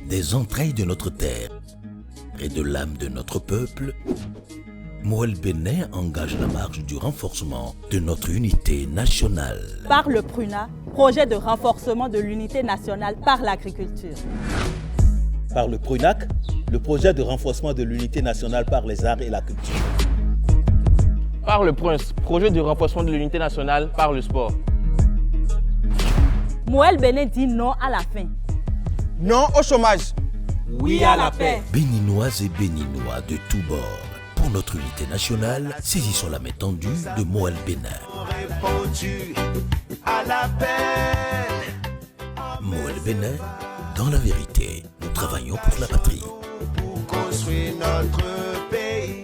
des entrailles de notre terre et de l'âme de notre peuple, Moël Bénin engage la marche du renforcement de notre unité nationale. Par le PRUNA, projet de renforcement de l'unité nationale par l'agriculture. Par le PRUNAC, le projet de renforcement de l'unité nationale par les arts et la culture. Par le PRUNS, projet de renforcement de l'unité nationale par le sport. Moël Bénin dit non à la faim. Non au chômage. Oui à la paix. Béninoises et Béninois de tous bords, pour notre unité nationale, saisissons la main tendue de Moël Bénin. Moël Bénin, dans la vérité, nous travaillons pour la patrie. Pour construire notre pays.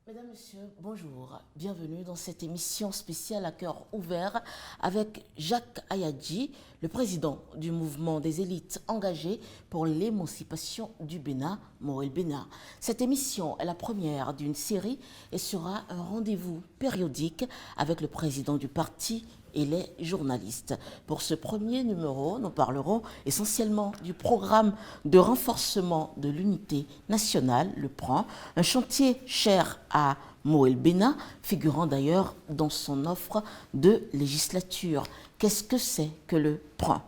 Mesdames, Messieurs, bonjour. Bienvenue dans cette émission spéciale à cœur ouvert avec Jacques Ayadji, le président du mouvement des élites engagées pour l'émancipation du Bénin, Moël Bénin. Cette émission est la première d'une série et sera un rendez-vous périodique avec le président du parti et les journalistes. Pour ce premier numéro, nous parlerons essentiellement du programme de renforcement de l'unité nationale, le PRAN, un chantier cher à Moël Bénin, figurant d'ailleurs dans son offre de législature. Qu'est-ce que c'est que le PRAN?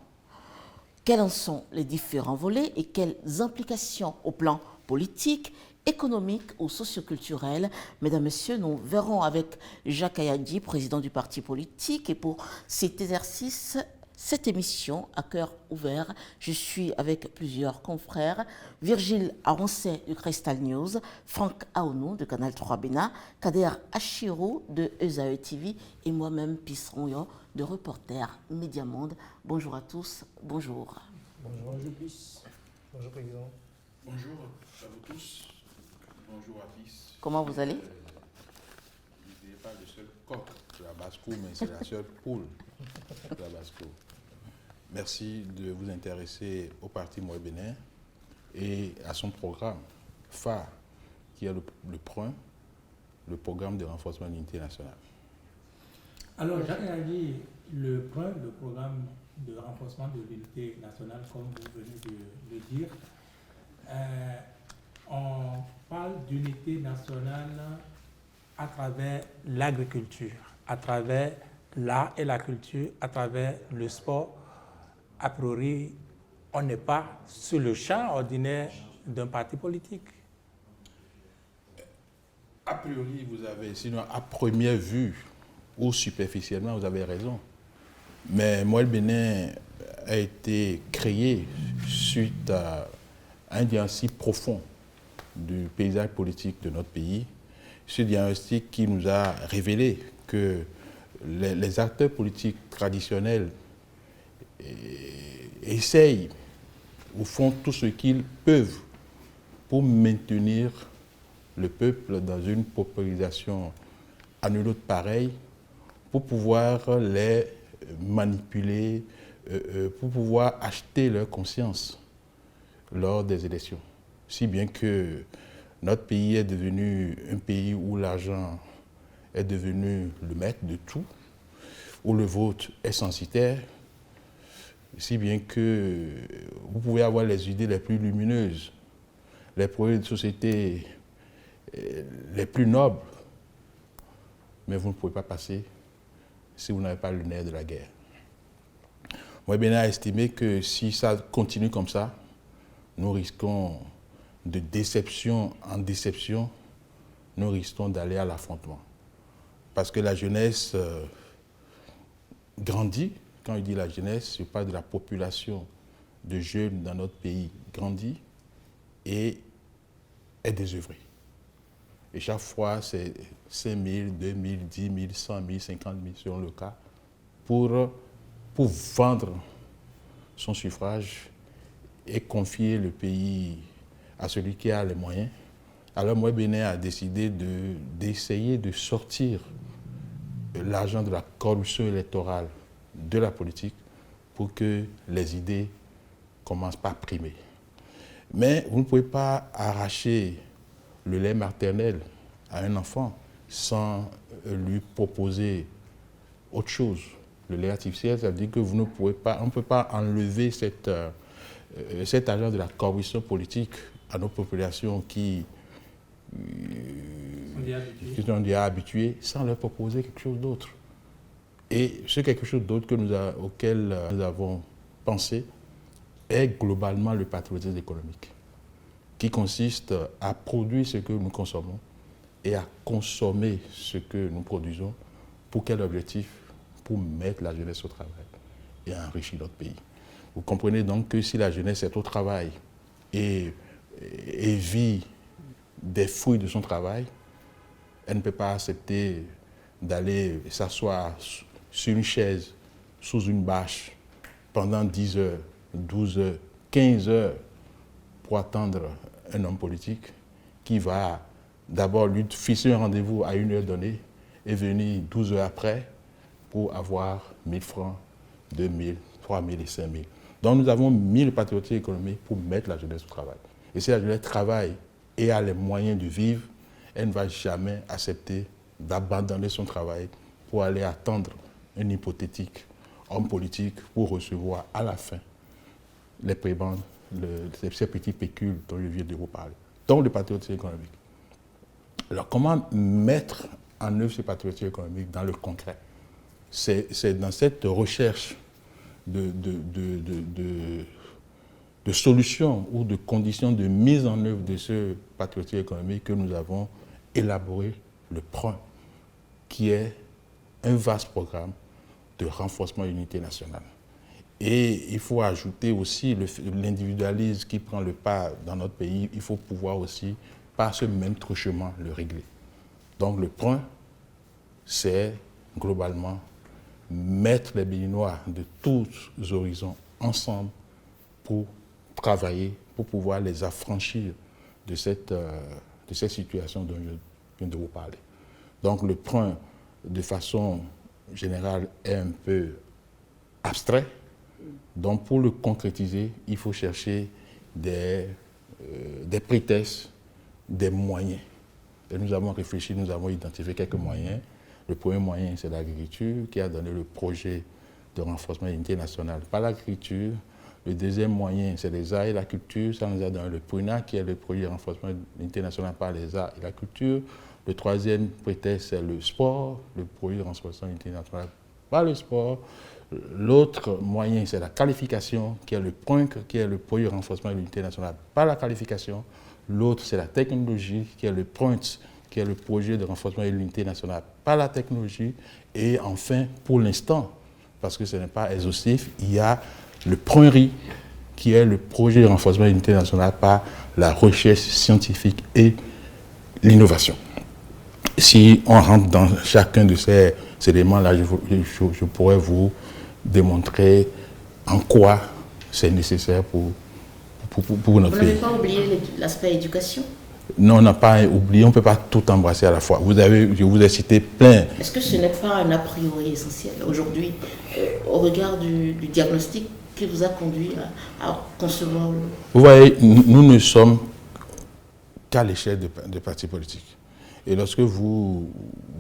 Quels en sont les différents volets et quelles implications au plan politique, économique ou socioculturel? Mesdames, Messieurs, nous verrons avec Jacques Ayadji, président du parti politique. Et pour cet exercice, cette émission à cœur ouvert, je suis avec plusieurs confrères. Virgile Aroncet de Crystal News, Franck Aonou de Canal 3 Bénin, Kader Achirou de ESAE TV et moi-même Pisseronyo de Reporter Médiamonde. Bonjour à tous, bonjour. Bonjour, Pisse. Bonjour, Président. Bonjour à vous tous. Bonjour à Pisse. Comment vous allez? Je n'ai pas le seul coq de la basse-cour, mais c'est la seule poule de la basse-cour. Merci de vous intéresser au parti Moël Bénin et à son programme phare, qui est le PRUN, le programme de renforcement de l'unité nationale. Alors, Jacques Ayadji, le PRUN, le programme de renforcement de l'unité nationale, comme vous venez de le dire, on parle d'unité nationale à travers l'agriculture, à travers l'art et la culture, à travers le sport. A priori, on n'est pas sur le champ ordinaire d'un parti politique. A priori, vous avez, sinon à première vue ou superficiellement, vous avez raison. Mais Moël Bénin a été créé suite à un diagnostic profond du paysage politique de notre pays. Ce diagnostic qui nous a révélé que les acteurs politiques traditionnels essayent ou font tout ce qu'ils peuvent pour maintenir le peuple dans une paupérisation annulote pareille, pour pouvoir les manipuler, pour pouvoir acheter leur conscience lors des élections. Si bien que notre pays est devenu un pays où l'argent est devenu le maître de tout, où le vote est censitaire, si bien que vous pouvez avoir les idées les plus lumineuses, les projets de société les plus nobles, mais vous ne pouvez pas passer si vous n'avez pas le nerf de la guerre. Moi, Bénin a estimé que si ça continue comme ça, nous risquons de déception en déception, nous risquons d'aller à l'affrontement. Parce que la jeunesse grandit. Quand je dis la jeunesse, je parle de la population de jeunes dans notre pays grandit et est désœuvrée. Et chaque fois, c'est 5 000, 2 000, 10 000, 100 000, 50 000 selon le cas, pour vendre son suffrage et confier le pays à celui qui a les moyens. Alors Moël Bénin a décidé d'essayer de sortir l'argent de la corruption électorale de la politique pour que les idées commencent par primer. Mais vous ne pouvez pas arracher le lait maternel à un enfant sans lui proposer autre chose. Le lait artificiel, ça veut dire que vous ne pouvez pas, on ne peut pas enlever cet agent de la corruption politique à nos populations qui sont déjà habitués sans leur proposer quelque chose d'autre. Et ce quelque chose d'autre auquel nous avons pensé est globalement le patriotisme économique, qui consiste à produire ce que nous consommons et à consommer ce que nous produisons. Pour quel objectif? Pour mettre la jeunesse au travail et enrichir notre pays. Vous comprenez donc que si la jeunesse est au travail et vit des fruits de son travail, elle ne peut pas accepter d'aller s'asseoir sur une chaise, sous une bâche, pendant 10 heures, 12 heures, 15 heures, pour attendre un homme politique qui va d'abord lui fixer un rendez-vous à une heure donnée et venir 12 heures après pour avoir 1000 francs, 2000, 3000 et 5000. Donc nous avons mis le patriotisme économique pour mettre la jeunesse au travail. Et si la jeunesse travaille et a les moyens de vivre, elle ne va jamais accepter d'abandonner son travail pour aller attendre un hypothétique homme politique pour recevoir à la fin les prébendes, ces petits pécules dont je viens de vous parler. Donc le patriotisme économique. Alors comment mettre en œuvre ce patriotisme économique dans le concret? C'est dans cette recherche de solutions ou de conditions de mise en œuvre de ce patriotisme économique que nous avons élaboré le PROIN, qui est un vaste programme de renforcement de l'unité nationale. Et il faut ajouter aussi l'individualisme qui prend le pas dans notre pays. Il faut pouvoir aussi, par ce même truchement, le régler. Donc le PROIN, c'est globalement mettre les Béninois de tous horizons ensemble pour travailler, pour pouvoir les affranchir de cette situation dont je viens de vous parler. Donc le PROIN, de façon générale, est un peu abstrait. Donc pour le concrétiser, il faut chercher des prétextes, des moyens. Et nous avons réfléchi, nous avons identifié quelques moyens. Le premier moyen, c'est l'agriculture, qui a donné le projet de renforcement de l'unité nationale par l'agriculture. Le deuxième moyen, c'est les arts et la culture. Ça nous a donné le PRUNAC, qui est le projet de renforcement de l'unité nationale par les arts et la culture. Le troisième prétexte, c'est le sport, le projet de renforcement de l'unité nationale par le sport. L'autre moyen, c'est la qualification, qui est le PRUNC, qui est le projet de renforcement de l'unité nationale par la qualification. L'autre, c'est la technologie, qui est le PRUNT, qui est le projet de renforcement de l'unité nationale par la technologie. Et enfin, pour l'instant, parce que ce n'est pas exhaustif, il y a le PRUNRI, qui est le projet de renforcement de l'unité nationale par la recherche scientifique et l'innovation. Si on rentre dans chacun de ces éléments-là, je pourrais vous démontrer en quoi c'est nécessaire pour notre pays. Vous n'avez pas oublié l'aspect éducation? Non, on n'a pas oublié, on ne peut pas tout embrasser à la fois. Je vous ai cité plein. Est-ce que ce n'est pas un a priori essentiel aujourd'hui, au regard du diagnostic qui vous a conduit à concevoir le... Vous voyez, nous ne sommes qu'à l'échelle des partis politiques. Et lorsque vous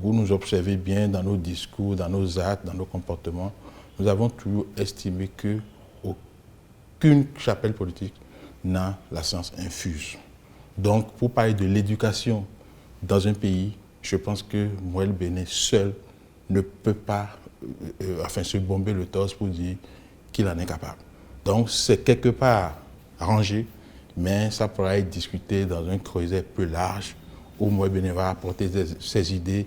nous observez bien dans nos discours, dans nos actes, dans nos comportements, nous avons toujours estimé qu'aucune chapelle politique n'a la science infuse. Donc, pour parler de l'éducation dans un pays, je pense que Mouel Béné seul ne peut pas se bomber le torse pour dire qu'il en est capable. Donc, c'est quelque part rangé, mais ça pourra être discuté dans un creuset plus large où Mouel Béné va apporter ses idées,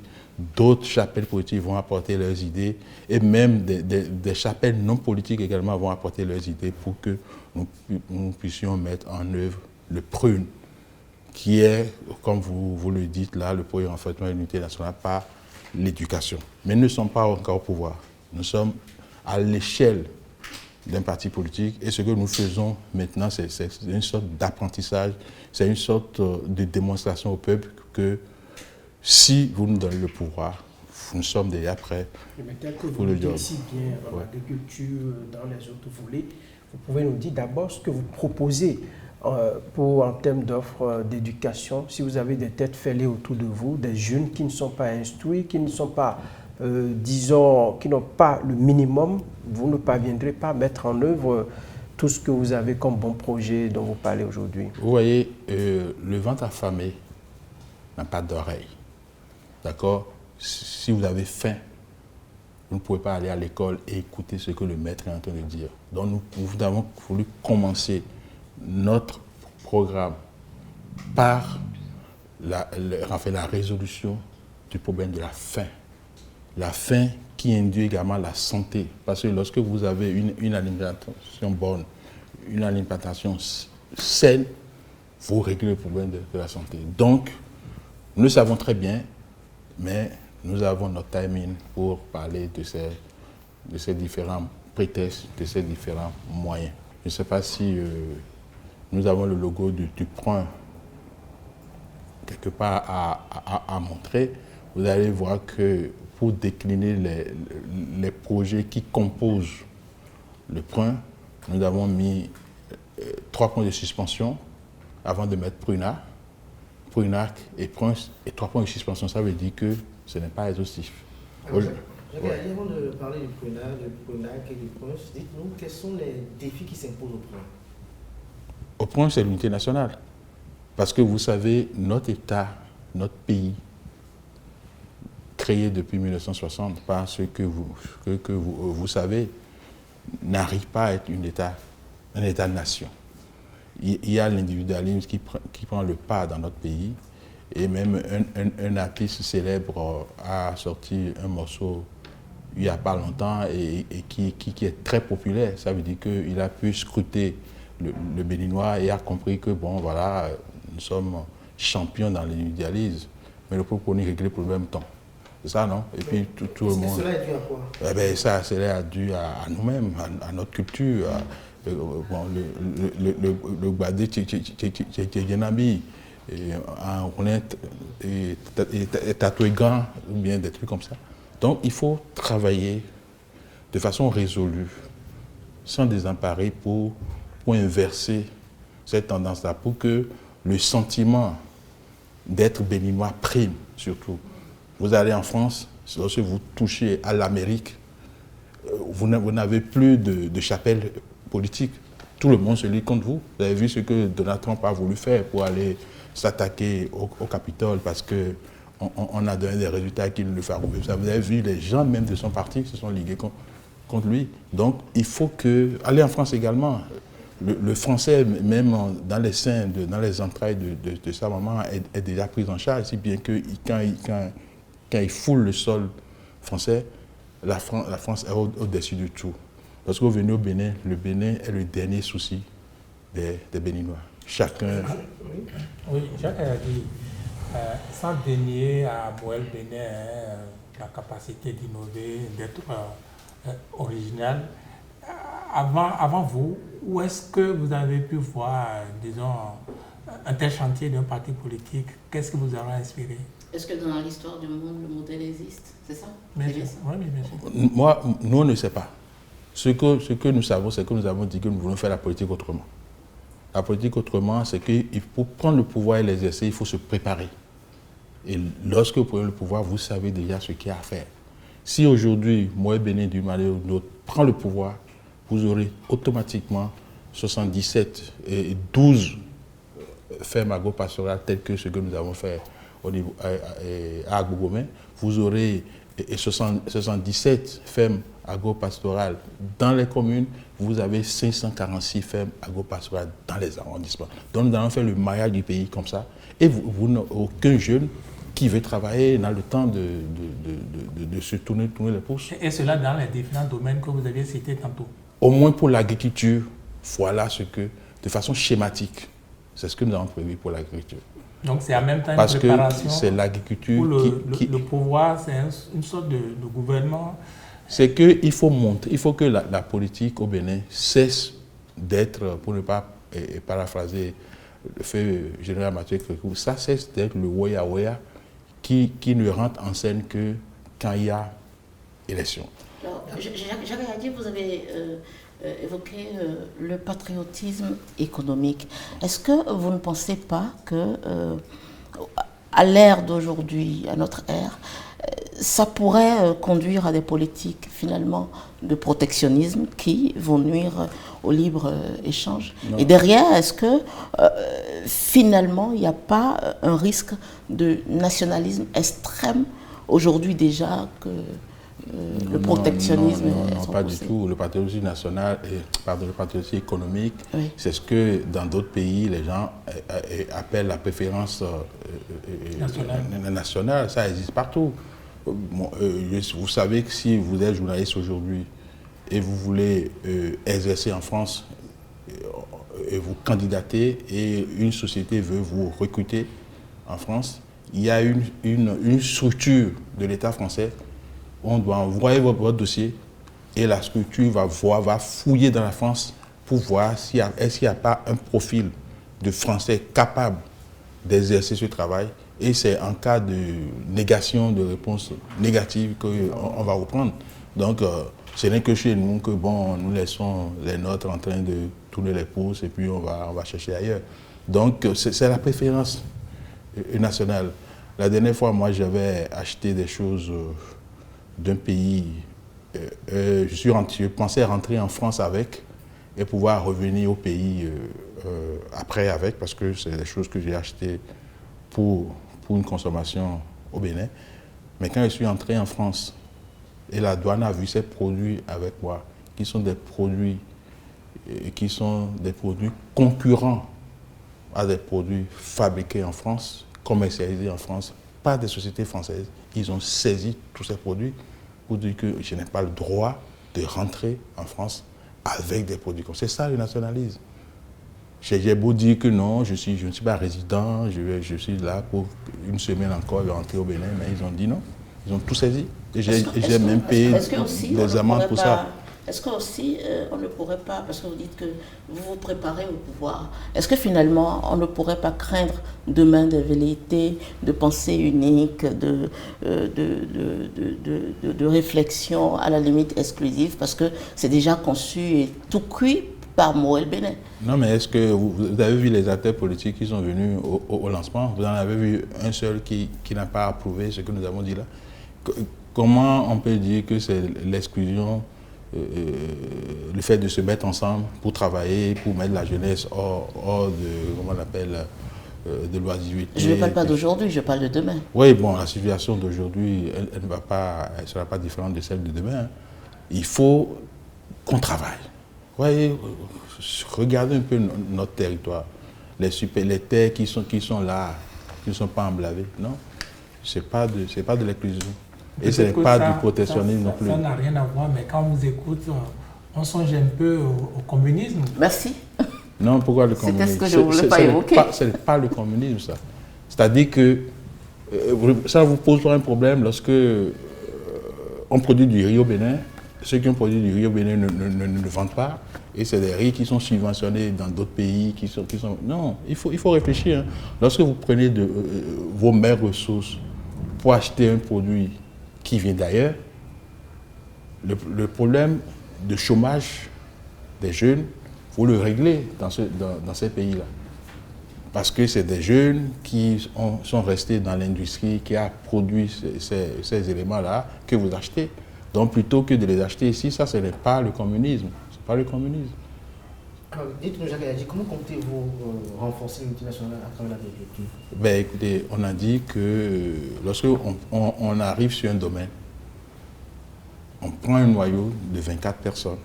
d'autres chapelles politiques vont apporter leurs idées, et même des chapelles non politiques également vont apporter leurs idées pour que nous puissions mettre en œuvre le PRUN, qui est, comme vous le dites là, le projet de renforcement de l'unité nationale par l'éducation. Mais nous ne sommes pas encore au pouvoir. Nous sommes à l'échelle d'un parti politique et ce que nous faisons maintenant, c'est une sorte d'apprentissage, c'est une sorte de démonstration au peuple que si vous nous donnez le pouvoir, nous sommes déjà prêts pour le job. Si bien en agriculture, dans les autres volets, vous pouvez nous dire d'abord ce que vous proposez en termes d'offres d'éducation, si vous avez des têtes fêlées autour de vous, des jeunes qui ne sont pas instruits, qui ne sont pas, disons, qui n'ont pas le minimum, vous ne parviendrez pas à mettre en œuvre tout ce que vous avez comme bon projet dont vous parlez aujourd'hui? Vous voyez, le ventre affamé n'a pas d'oreille. D'accord? Si vous avez faim, vous ne pouvez pas aller à l'école et écouter ce que le maître est en train de dire. Donc nous avons voulu commencer notre programme par la résolution du problème de la faim. La faim qui induit également la santé. Parce que lorsque vous avez une alimentation bonne, une alimentation saine, vous réglez le problème de la santé. Donc, nous le savons très bien, mais nous avons notre timing pour parler de ces différents prétextes, de ces différents moyens. Je ne sais pas si nous avons le logo du PROIN quelque part à montrer. Vous allez voir que pour décliner les projets qui composent le PROIN, nous avons mis 3 points de suspension avant de mettre PRUNA, PRUNAC et PROIN. Et 3 points de suspension, ça veut dire que ce n'est pas exhaustif. Avant de parler du PRUNA, du PRUNAC et du PROIN, dites-nous quels sont les défis qui s'imposent au PROIN? Au PROIN, c'est l'unité nationale. Parce que vous savez, notre État, notre pays, créé depuis 1960 par ce que vous savez, n'arrive pas à être un État-nation. Il y a l'individualisme qui prend le pas dans notre pays. Et même un artiste célèbre a sorti un morceau il n'y a pas longtemps et qui est très populaire. Ça veut dire qu'il a pu scruter le Béninois et a compris que, bon, voilà, nous sommes champions dans l'individualisme, mais le peuple connaît régler pour le même temps. C'est ça, non? Et puis tout le monde. Cela est dû à quoi? Eh bien, ça, cela est dû à nous-mêmes, à notre culture. Bon, le Gbadé Tchétchénabi, on est tatoué grand, ou bien des trucs comme ça. Donc, il faut travailler de façon résolue, sans désemparer, pour inverser cette tendance-là, pour que le sentiment d'être béninois prime, surtout. Vous allez en France, lorsque vous touchez à l'Amérique, vous n'avez plus de chapelle politique. Tout le monde se lit contre vous. Vous avez vu ce que Donald Trump a voulu faire pour aller s'attaquer au Capitole parce qu'on a donné des résultats qui le font. Vous avez vu, les gens même de son parti se sont ligués contre lui. Donc, il faut que... Aller en France également. Le français, même dans les seins, dans les entrailles de sa maman, est déjà pris en charge, si bien que quand il foule le sol français, la France est au-dessus de tout. Lorsque vous venez au Bénin, le Bénin est le dernier souci des Béninois. Chacun... Oui, Jacques a dit, sans dénier à Moël Bénin la capacité d'innover, d'être original, avant vous, où est-ce que vous avez pu voir, disons, un tel chantier d'un parti politique? Qu'est-ce que vous avez inspiré? Est-ce que dans l'histoire du monde, le modèle existe? C'est ça? Oui, bien sûr. Moi, nous, on ne sait pas. Ce que nous savons, c'est que nous avons dit que nous voulons faire la politique autrement. La politique autrement, c'est que pour prendre le pouvoir et l'exercer, il faut se préparer. Et lorsque vous prenez le pouvoir, vous savez déjà ce qu'il y a à faire. Si aujourd'hui, moi, Bénin, du Mali ou d'autres, prend le pouvoir, vous aurez automatiquement 77 et 12 fermes agro-pastorales telles que ce que nous avons fait au niveau, à Agbogomé. Vous aurez 77 fermes agro-pastorales dans les communes. Vous avez 546 fermes agro-pastorales dans les arrondissements. Donc nous allons faire le maillage du pays comme ça. Et vous n'avez aucun jeune qui veut travailler n'a le temps de se tourner les pouces. Et cela dans les différents domaines que vous aviez cités tantôt. Au moins pour l'agriculture, voilà ce que, de façon schématique, c'est ce que nous avons prévu pour l'agriculture. Donc c'est en même temps une parce préparation. Que c'est l'agriculture le pouvoir, c'est une sorte de gouvernement. C'est qu'il faut monter, il faut que la politique au Bénin cesse d'être, pour ne pas paraphraser le fait général Mathieu Crécou, ça cesse d'être le Woya qui ne rentre en scène que quand il y a élection. Alors, Jacques Ayadi, vous avez évoqué le patriotisme économique. Est-ce que vous ne pensez pas que, à l'ère d'aujourd'hui, à notre ère, ça pourrait conduire à des politiques finalement de protectionnisme qui vont nuire au libre-échange. Et derrière, est-ce que finalement, il n'y a pas un risque de nationalisme extrême aujourd'hui déjà que le protectionnisme non, pas du tout. Le patriotisme national, le patriotisme économique, c'est ce que dans d'autres pays, les gens appellent la préférence nationale. Ça existe partout. Vous savez que si vous êtes journaliste aujourd'hui et vous voulez exercer en France, et vous candidatez et une société veut vous recruter en France, il y a une structure de l'État français. On doit envoyer votre dossier et la structure va fouiller dans la France pour voir est-ce qu'il n'y a pas un profil de Français capable d'exercer ce travail. Et c'est en cas de négation, de réponse négative qu'on va reprendre. Donc, ce n'est que chez nous que nous laissons les nôtres en train de tourner les pouces et puis on va chercher ailleurs. Donc, c'est la préférence nationale. La dernière fois, moi, j'avais acheté des choses d'un pays. Je pensais rentrer en France avec et pouvoir revenir au pays après avec, parce que c'est des choses que j'ai achetées pour une consommation au Bénin. Mais quand je suis entré en France et la douane a vu ces produits avec moi, qui sont des produits concurrents à des produits fabriqués en France, commercialisés en France, par des sociétés françaises, ils ont saisi tous ces produits pour dire que je n'ai pas le droit de rentrer en France avec des produits comme ça. C'est ça le nationalisme. J'ai beau dire que non, je ne suis pas résident, je suis là pour une semaine encore, je vais rentrer au Bénin, mais ils ont dit non. Ils ont tout saisi. Et j'ai même payé des amendes pour ça. Est-ce qu'aussi, on ne pourrait pas, parce que vous dites que vous vous préparez au pouvoir, est-ce que finalement, on ne pourrait pas craindre demain des velléités de pensée unique, de réflexion à la limite exclusive, parce que c'est déjà conçu et tout cuit par Moël Bénin? Non, mais est-ce que vous avez vu les acteurs politiques qui sont venus au lancement? Vous en avez vu un seul qui n'a pas approuvé ce que nous avons dit là? Comment on peut dire que c'est l'exclusion, le fait de se mettre ensemble pour travailler, pour mettre la jeunesse hors de, comment on appelle, de l'oisiveté? Je ne parle pas d'aujourd'hui, je parle de demain. Oui, bon, la situation d'aujourd'hui, elle ne sera pas différente de celle de demain. Il faut qu'on travaille. Voyez, regardez un peu notre territoire, les terres qui sont là, qui ne sont pas emblavées, non? Ce n'est pas de l'exclusion. Et ce n'est pas du protectionnisme non plus. Ça n'a rien à voir, mais quand on vous écoute, on songe un peu au communisme. Merci. Non, pourquoi le communisme? C'était ce que je ne voulais pas évoquer. Ce n'est pas le communisme, ça. C'est-à-dire que ça vous pose pas un problème lorsque on produit du riz au Bénin. Ceux qui ont produit du riz au Bénin ne le vendent pas. Et c'est des riz qui sont subventionnés dans d'autres pays. Non, il faut réfléchir. Hein. Lorsque vous prenez vos meilleures ressources pour acheter un produit qui vient d'ailleurs, le problème de chômage des jeunes, il faut le régler dans ces pays-là. Parce que c'est des jeunes qui sont restés dans l'industrie qui a produit ces éléments-là que vous achetez. Donc plutôt que de les acheter ici, ça ce n'est pas le communisme. C'est pas le communisme. Alors, dites-nous, Jacques Ayadji, comment comptez-vous renforcer l'unité nationale à travers l'agriculture? Ben, écoutez, on a dit que lorsqu'on arrive sur un domaine, on prend un noyau de 24 personnes.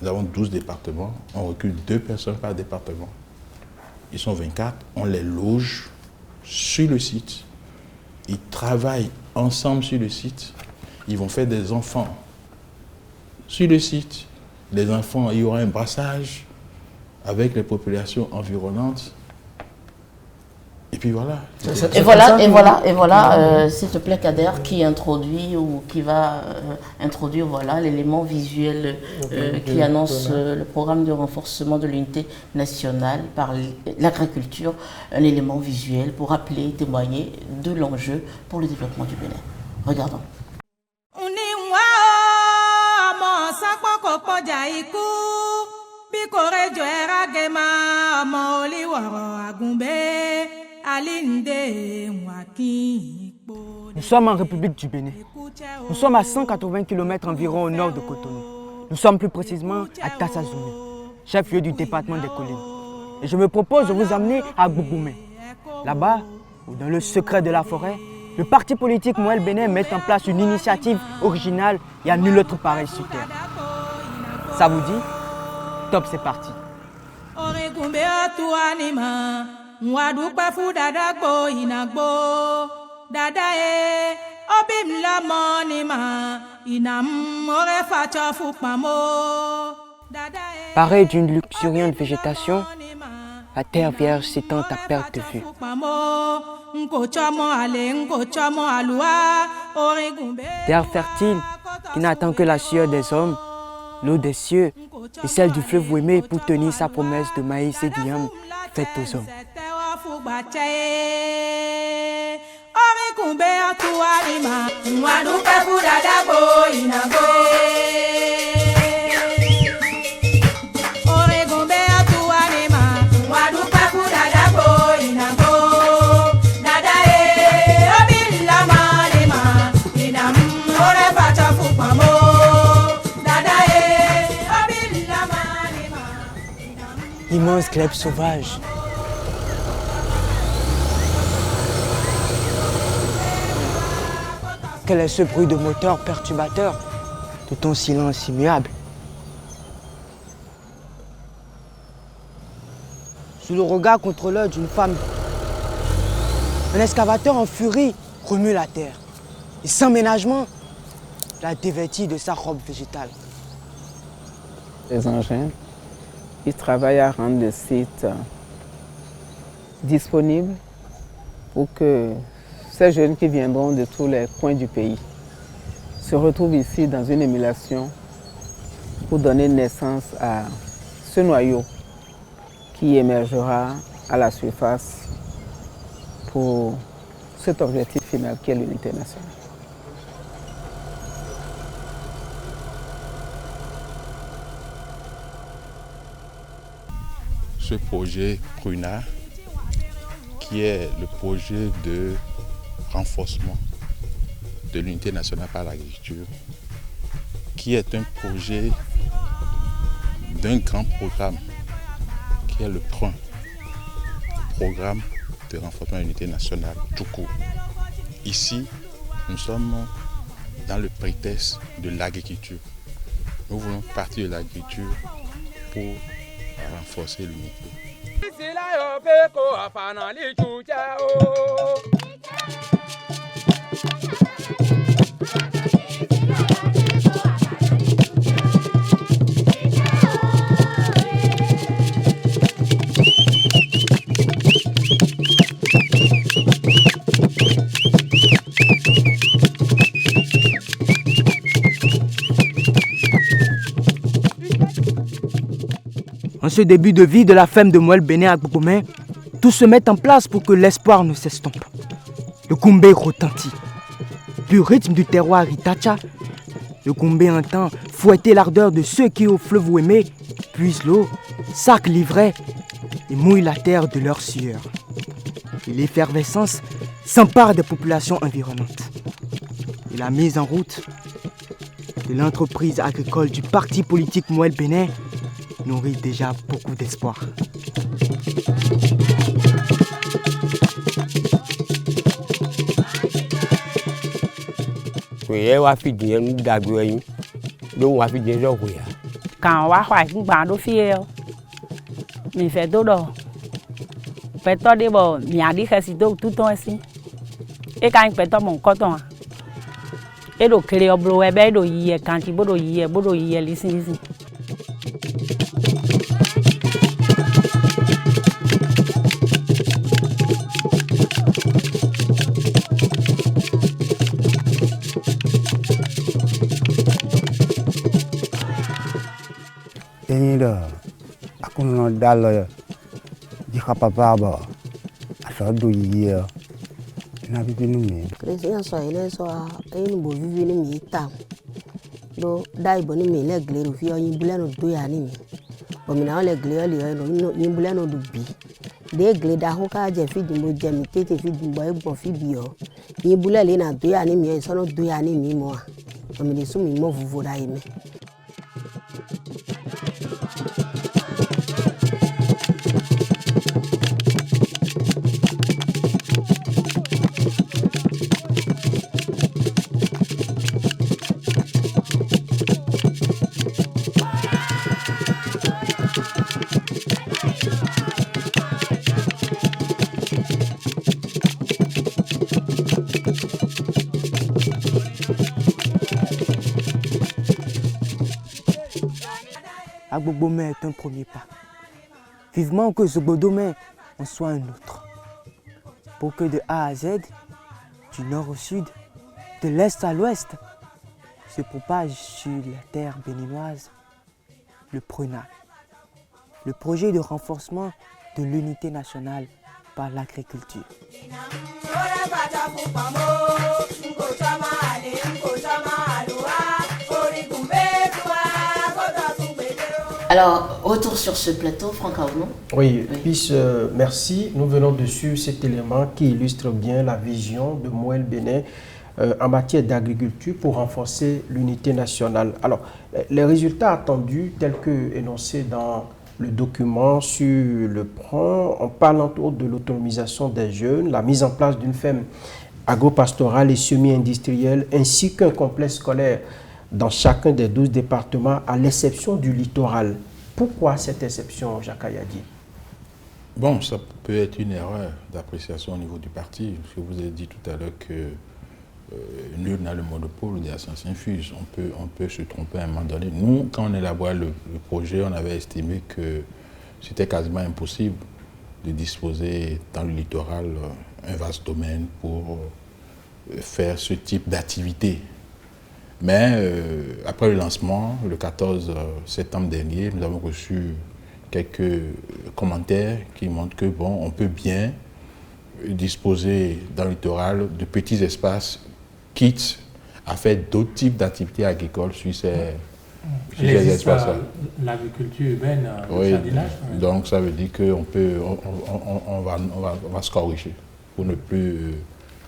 Nous avons 12 départements, on recrute 2 personnes par département. Ils sont 24, on les loge sur le site. Ils travaillent ensemble sur le site. Ils vont faire des enfants sur le site. Les enfants, il y aura un brassage avec les populations environnantes. Et puis voilà. Et voilà, s'il te plaît, Kader, qui introduit ou qui va introduire l'élément visuel qui annonce le programme de renforcement de l'unité nationale par l'agriculture, un élément visuel pour rappeler et témoigner de l'enjeu pour le développement du Bénin. Regardons. Nous sommes en République du Bénin. Nous sommes à 180 km environ au nord de Cotonou. Nous sommes plus précisément à Tassazoumé, chef-lieu du département des Collines. Et je me propose de vous amener à Gbougoumé. Là-bas, dans le secret de la forêt, le parti politique Mouel Bénin met en place une initiative originale et à nul autre pareil sur terre. Ça vous dit? Top, c'est parti. Pareil d'une luxuriante végétation, la terre vierge s'étend à perte de vue. Terre fertile qui n'attend que la sueur des hommes, l'eau des cieux et celle du fleuve Ouémé pour tenir sa promesse de maïs et d'yam faite aux hommes. Immense glaive sauvage. Quel est ce bruit de moteur perturbateur de ton silence immuable? Sous le regard contrôleur d'une femme, un excavateur en furie remue la terre et sans ménagement la dévêtit de sa robe végétale. Les engins, ils travaillent à rendre le site disponible pour que ces jeunes qui viendront de tous les coins du pays se retrouvent ici dans une émulation pour donner naissance à ce noyau qui émergera à la surface pour cet objectif final qui est l'unité nationale. Ce projet Pruna, qui est le projet de renforcement de l'unité nationale par l'agriculture, qui est un projet d'un grand programme, qui est le PRUN, programme de renforcement de l'unité nationale tout court. Ici, nous sommes dans le prétexte de l'agriculture. Nous voulons partir de l'agriculture pour renforcer l'unité. En ce début de vie de la femme de Mouel Bénin à Gbougoumé, tout se met en place pour que l'espoir ne s'estompe. Le Goumbé retentit. Du rythme du terroir Itacha, le Goumbé entend fouetter l'ardeur de ceux qui au fleuve Ouémé puisent l'eau, sacent l'ivraie et mouillent la terre de leur sueur. Et l'effervescence s'empare des populations environnantes. Et la mise en route de l'entreprise agricole du parti politique Mouel Bénin nourrit déjà beaucoup d'espoir. Quand on va faire un bando fier, mais fait dodo. Peut-être des bon, mais dit que c'est tout temps ainsi. Et quand peut-être mon coton, et donc créer un bloc et ben do y quand il bodo y ici. Aku no dalo di kapapa ba aso do yi na bibi nu mi Christian so ile so en bo bibi ni mi ta do dai bo ni mi le gleru fi oyin bule no do ya ni mi o mi na le gle ole no yin bule no do bi de gle da ho ka je fi di mo je mi tete fi di bo egbon fi bi o yin bule le na do ya ni mi so no do ya ni mi mo o mi de su mi mo vuvu da yi mi. Agbogbomen est un premier pas. Vivement que Zogbodomé en soit un autre. Pour que de A à Z, du nord au sud, de l'est à l'ouest, se propage sur la terre béninoise le PRUNAC, le projet de renforcement de l'unité nationale par l'agriculture. Alors, retour sur ce plateau, Franck Aounou. Oui, puis merci. Nous venons de suivre cet élément qui illustre bien la vision de Mouel Bénin en matière d'agriculture pour renforcer l'unité nationale. Alors, les résultats attendus tels que énoncés dans le document sur le PRON, on parle entre autres de l'autonomisation des jeunes, la mise en place d'une ferme agro-pastorale et semi-industrielle, ainsi qu'un complexe scolaire dans chacun des 12 départements, à l'exception du littoral. Pourquoi cette exception, Jacques Ayadi? Bon, ça peut être une erreur d'appréciation au niveau du parti. Je vous ai dit tout à l'heure que nul n'a le monopole des sciences infuses. On peut se tromper à un moment donné. Nous, quand on élaborait le projet, on avait estimé que c'était quasiment impossible de disposer dans le littoral un vaste domaine pour faire ce type d'activité. Mais après le lancement, le 14 septembre dernier, nous avons reçu quelques commentaires qui montrent que bon, on peut bien disposer dans le littoral de petits espaces, quitte à faire d'autres types d'activités agricoles sur ces espaces-là. L'agriculture urbaine, oui, jardinage. donc ça veut dire qu'on va se corriger pour ne plus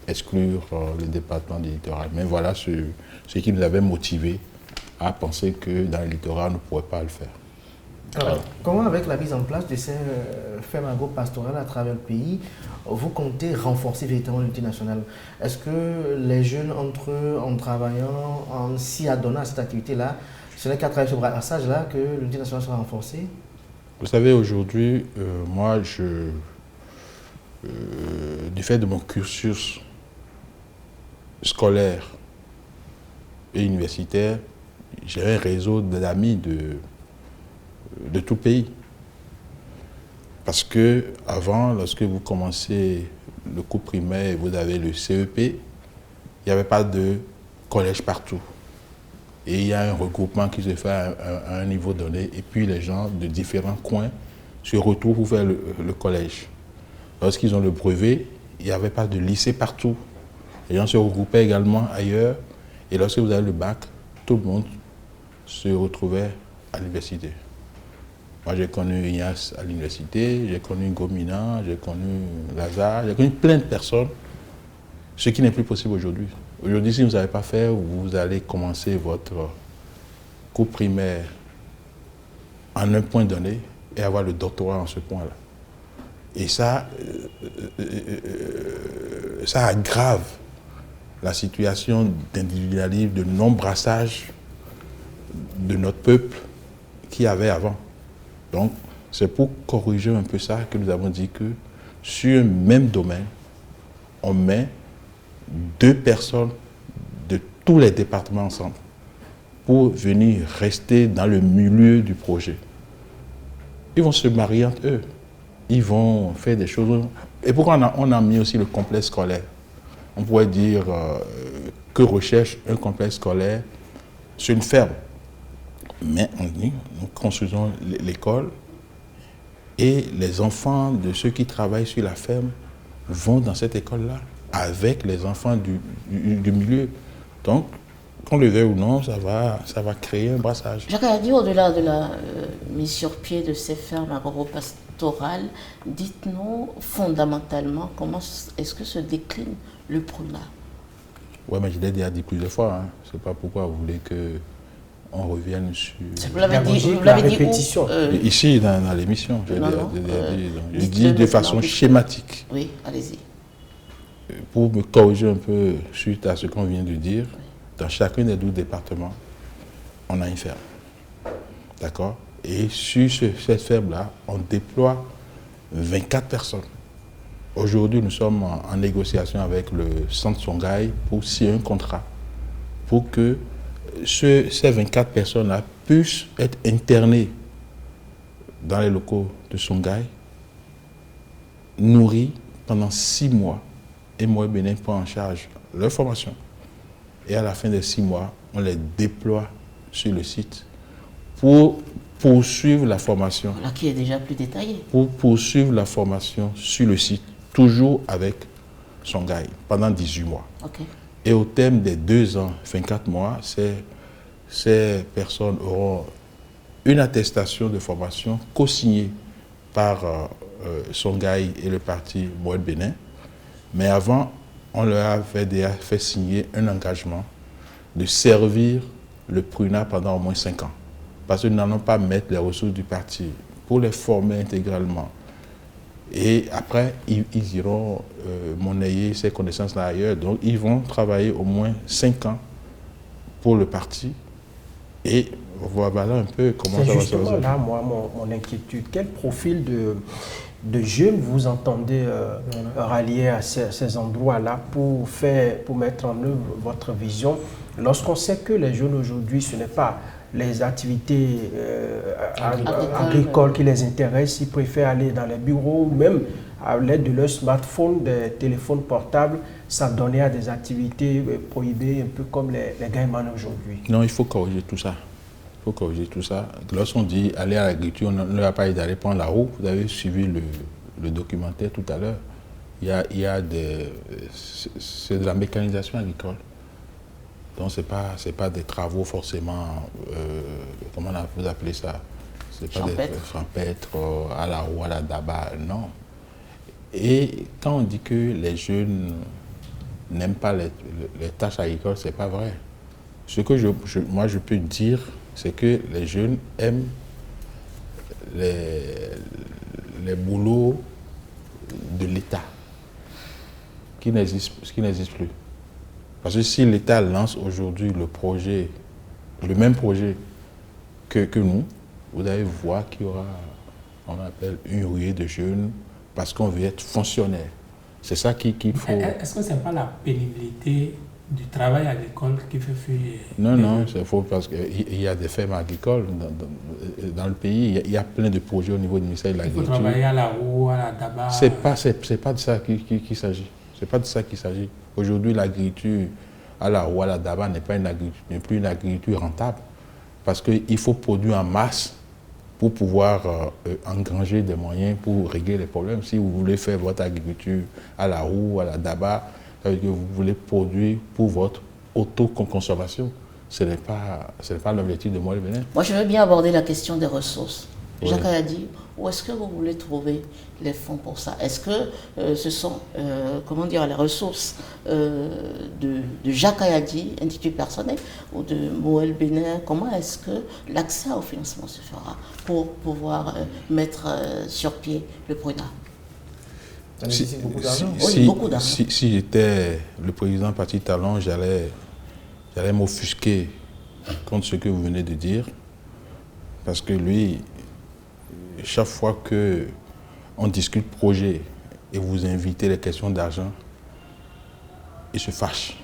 exclure le département du littoral. Mais voilà ce qui nous avait motivé à penser que dans le littoral, on ne pourrait pas le faire. Alors, comment avec la mise en place de ces fermes agro-pastorales à travers le pays, vous comptez renforcer véritablement l'unité nationale? Est-ce que les jeunes entre eux, en travaillant, en s'y adonnant à cette activité-là, ce n'est qu'à travers ce brassage-là que l'unité nationale sera renforcée? Vous savez, aujourd'hui, moi, du fait de mon cursus scolaire et universitaire, j'ai un réseau d'amis de tout le pays. Parce que avant, lorsque vous commencez le cours primaire et vous avez le CEP, il n'y avait pas de collège partout. Et il y a un regroupement qui se fait à un niveau donné, et puis les gens de différents coins se retrouvent pour faire le collège. Lorsqu'ils ont le brevet, il n'y avait pas de lycée partout. Les gens se regroupaient également ailleurs, et lorsque vous avez le bac, tout le monde se retrouvait à l'université. Moi, j'ai connu Ignace à l'université, j'ai connu Gomina, j'ai connu Lazare, j'ai connu plein de personnes, ce qui n'est plus possible aujourd'hui. Aujourd'hui, si vous n'avez pas fait, vous allez commencer votre cours primaire en un point donné et avoir le doctorat en ce point-là. Et ça aggrave la situation d'individualisme, de non-brassage de notre peuple qu'il y avait avant. Donc, c'est pour corriger un peu ça que nous avons dit que sur un même domaine, on met 2 personnes de tous les départements ensemble pour venir rester dans le milieu du projet. Ils vont se marier entre eux. Ils vont faire des choses. Et pourquoi on a mis aussi le complexe scolaire? On pourrait dire que recherche un complexe scolaire sur une ferme. Mais on dit, nous construisons l'école et les enfants de ceux qui travaillent sur la ferme vont dans cette école-là avec les enfants du milieu. Donc, qu'on le veuille ou non, ça va créer un brassage. Jacques a dit, au-delà de la mise sur pied de ces fermes agro-pastorales, dites-nous fondamentalement comment est-ce que se décline le PRUNAC? Oui, mais je l'ai déjà dit plusieurs fois. Hein. Je ne sais pas pourquoi vous voulez qu'on revienne sur... Vous l'avez dit répétition. Ici, dans l'émission. Je dis de façon schématique. Oui, allez-y. Pour me corriger un peu suite à ce qu'on vient de dire, dans chacun des 12 départements, on a une ferme. D'accord? Et sur cette ferme-là, on déploie 24 personnes. Aujourd'hui, nous sommes en négociation avec le Centre Songhai pour signer un contrat pour que ces 24 personnes-là puissent être internées dans les locaux de Songhai, nourris pendant 6 mois. Et Moël Bénin prend en charge leur formation. Et à la fin des 6 mois, on les déploie sur le site pour poursuivre la formation. Voilà, qui est déjà plus détaillé. Pour poursuivre la formation sur le site, toujours avec Songhai, pendant 18 mois. Okay. Et au terme des 2 ans, 24 mois, ces personnes auront une attestation de formation co-signée par Songhai et le parti Moël Bénin. Mais avant, on leur avait déjà fait signer un engagement de servir le PRUNA pendant au moins 5 ans. Parce qu'ils n'allons pas mettre les ressources du parti pour les former intégralement. Et après, ils iront monnayer ces connaissances-là ailleurs. Donc, ils vont travailler au moins 5 ans pour le parti. Et voilà un peu comment ça va se passer. C'est là, moi, mon inquiétude. Quel profil de jeunes vous entendez rallier à ces endroits-là pour mettre en œuvre votre vision, lorsqu'on sait que les jeunes aujourd'hui, ce n'est pas les activités agricoles qui les intéressent, ils préfèrent aller dans les bureaux ou même à l'aide de leur smartphone, des téléphones portables, s'adonner à des activités prohibées, un peu comme les gamins aujourd'hui. Non, il faut corriger tout ça. Il faut corriger tout ça. Lorsqu'on dit aller à l'agriculture, on ne va pas d'aller prendre la roue. Vous avez suivi le documentaire tout à l'heure. C'est de la mécanisation agricole. Donc, ce n'est pas des travaux forcément, comment vous appelez ça? Ce n'est pas des champêtres à la roue, à la daba, non. Et quand on dit que les jeunes n'aiment pas les tâches agricoles, ce n'est pas vrai. Ce que moi je peux dire, c'est que les jeunes aiment les boulots de l'État qui n'existent plus. Parce que si l'État lance aujourd'hui le même projet que nous, vous allez voir qu'il y aura, on appelle, une ruée de jeunes parce qu'on veut être fonctionnaire. C'est ça qu'il faut... Est-ce que ce n'est pas la pénibilité du travail agricole qui fait fuir? Non, c'est faux parce qu'il y a des fermes agricoles dans le pays. Il y a plein de projets au niveau du ministère de l'Agriculture. Il faut travailler à la roue, à la daba. C'est pas de ça qu'il s'agit. C'est pas de ça qu'il s'agit. Aujourd'hui, l'agriculture à la roue, à la daba n'est plus une agriculture rentable parce qu'il faut produire en masse pour pouvoir engranger des moyens pour régler les problèmes. Si vous voulez faire votre agriculture à la roue, à la daba, ça veut dire que vous voulez produire pour votre autoconsommation. Ce n'est pas l'objectif de Moël Bénin. Moi, je veux bien aborder la question des ressources. Oui. Jacques a dit, où est-ce que vous voulez trouver les fonds pour ça? Est-ce que ce sont, les ressources de Jacques Ayadi, individu personnel, ou de Moël Bénin? Comment est-ce que l'accès au financement se fera pour pouvoir mettre sur pied le PRUNA? Si j'étais le président Parti Talon, j'allais m'offusquer contre ce que vous venez de dire, parce que lui, chaque fois qu'on discute projet et vous invitez les questions d'argent, il se fâche.